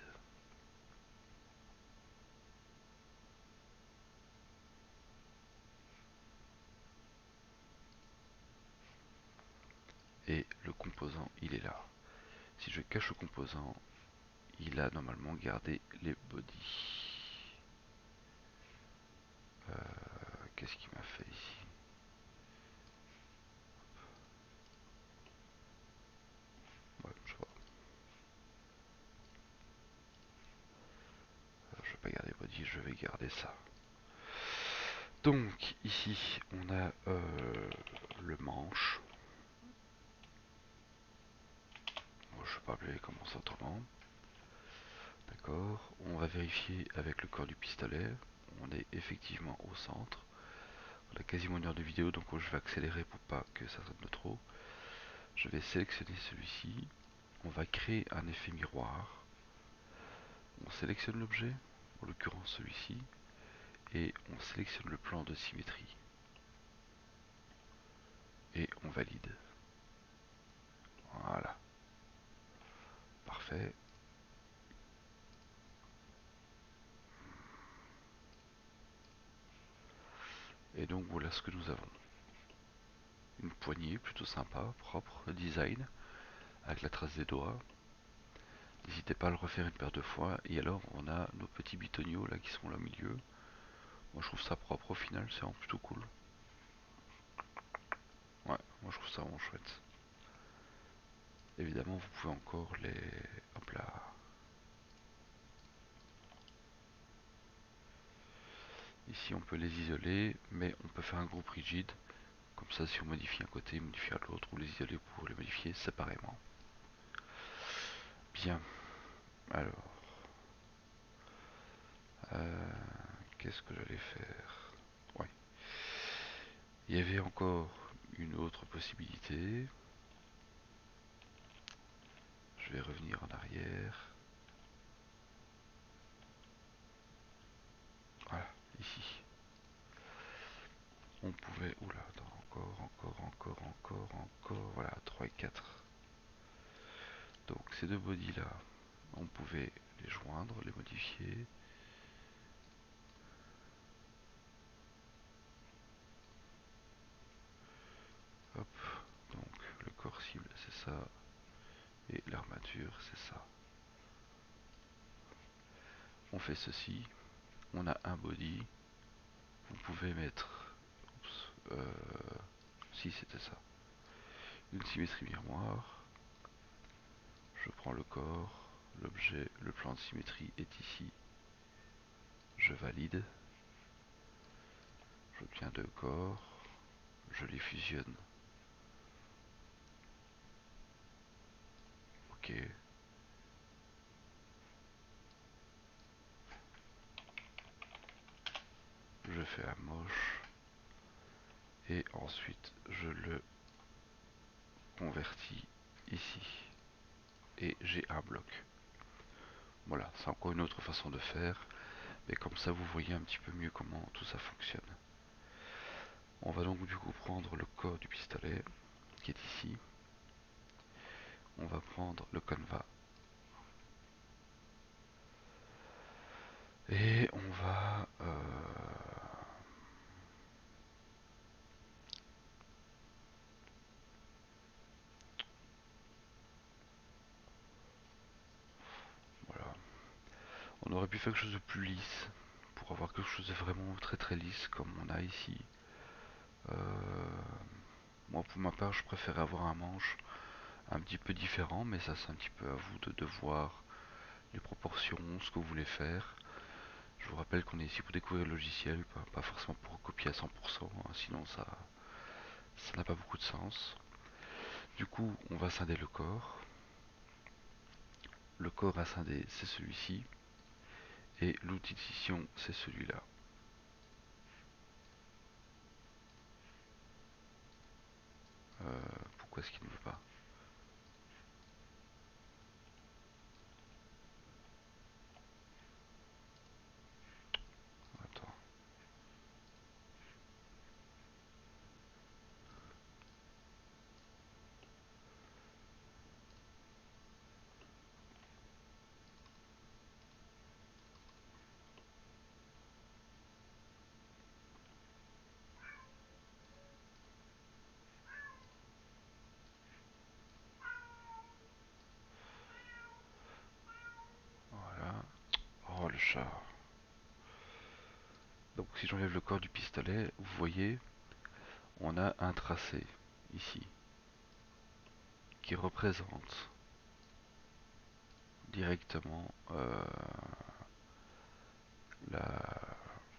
le composant il est là. Si je cache le composant, il a normalement gardé les bodies. Qu'est-ce qu'il m'a fait ici? Ouais, je sais pas. Je vais pas garder body, je vais garder ça. Donc ici on a le manche. Bon, je sais pas appeler comment ça autrement. D'accord. On va vérifier avec le corps du pistolet. On est effectivement au centre. On a quasiment une heure de vidéo, donc je vais accélérer pour pas que ça sonne de trop. Je vais sélectionner celui-ci. On va créer un effet miroir. On sélectionne l'objet, en l'occurrence celui-ci, et on sélectionne le plan de symétrie. Et on valide. Voilà. Parfait. Et donc voilà ce que nous avons. Une poignée plutôt sympa, propre, design, avec la trace des doigts. N'hésitez pas à le refaire une paire de fois. Et alors on a nos petits bitonniaux là qui sont là au milieu. Moi je trouve ça propre au final, c'est vraiment plutôt cool. Ouais, moi je trouve ça vraiment chouette. Évidemment vous pouvez encore les... Hop là. Ici on peut les isoler, mais on peut faire un groupe rigide. Comme ça si on modifie un côté, modifier l'autre, ou les isoler pour les modifier séparément. Bien. Alors. Qu'est-ce que j'allais faire? Ouais. Il y avait encore une autre possibilité. Je vais revenir en arrière. Voilà, ici. On pouvait... Oula, attends, encore. Voilà, 3 et 4. Donc ces deux bodies là, on pouvait les joindre, les modifier. Hop, donc le corps cible c'est ça. Et l'armature c'est ça. On fait ceci. On a un body. Vous pouvez mettre... Oups, si c'était ça. Une symétrie miroir. Je prends le corps, l'objet, le plan de symétrie est ici. Je valide. J'obtiens deux corps. Je les fusionne. Ok. Je fais un moche. Et ensuite, je le convertis ici. Et j'ai un bloc. Voilà, c'est encore une autre façon de faire. Mais comme ça, vous voyez un petit peu mieux comment tout ça fonctionne. On va donc du coup prendre le corps du pistolet, qui est ici. On va prendre le canevas. Et on va... voilà. On aurait pu faire quelque chose de plus lisse, pour avoir quelque chose de vraiment très très lisse, comme on a ici. Moi pour ma part je préfère avoir un manche un petit peu différent, mais ça c'est un petit peu à vous de voir les proportions, ce que vous voulez faire. Je vous rappelle qu'on est ici pour découvrir le logiciel, pas forcément pour copier à 100%, hein, sinon ça n'a pas beaucoup de sens. Du coup on va scinder le corps. Le corps à scinder c'est celui-ci, et l'outil de scission c'est celui-là. Pourquoi est-ce qu'il ne veut pas? Attends. chat. Donc si j'enlève le corps du pistolet, vous voyez, on a un tracé ici qui représente directement la...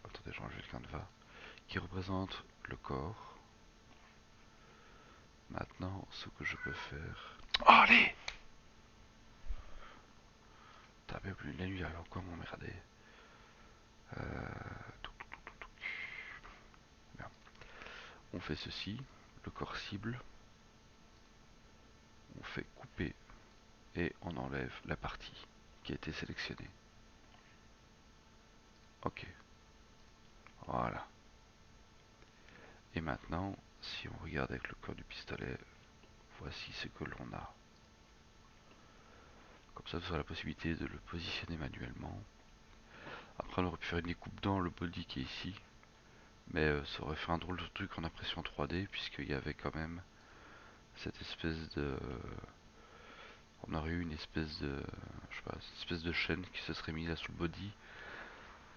Attendez, j'ai enlevé le canevas. Qui représente le corps. Maintenant, ce que je peux faire... Oh, allez! T'as même plus la nuit, alors quoi m'emmerder. Bien. On fait ceci, le corps cible. On fait couper et on enlève la partie qui a été sélectionnée. Ok. Voilà. Et maintenant, si on regarde avec le corps du pistolet, voici ce que l'on a. Comme ça, vous aurez la possibilité de le positionner manuellement. Après, on aurait pu faire une découpe dans le body qui est ici. Mais ça aurait fait un drôle de truc en impression 3D, puisqu'il y avait quand même cette espèce de... On aurait eu une espèce de... Je sais pas, cette espèce de chaîne qui se serait mise là sous le body.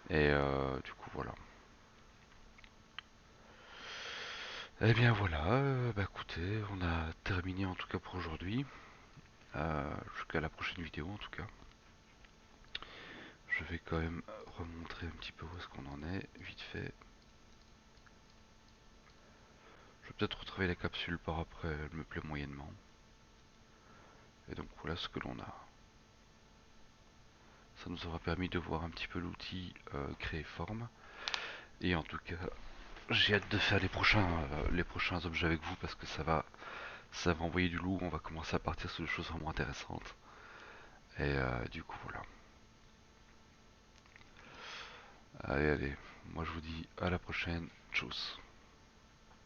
Et du coup, voilà. Et bien voilà, bah écoutez, on a terminé en tout cas pour aujourd'hui. Jusqu'à la prochaine vidéo en tout cas. Je vais quand même remontrer un petit peu où est-ce qu'on en est, vite fait. Je vais peut-être retrouver la capsule par après, elle me plaît moyennement. Et donc voilà ce que l'on a. Ça nous aura permis de voir un petit peu l'outil créer forme. Et en tout cas, j'ai hâte de faire les prochains objets avec vous parce que ça va envoyer du lourd. On va commencer à partir sur des choses vraiment intéressantes. Et du coup, voilà. Allez, allez. Moi, je vous dis à la prochaine. Tchuss.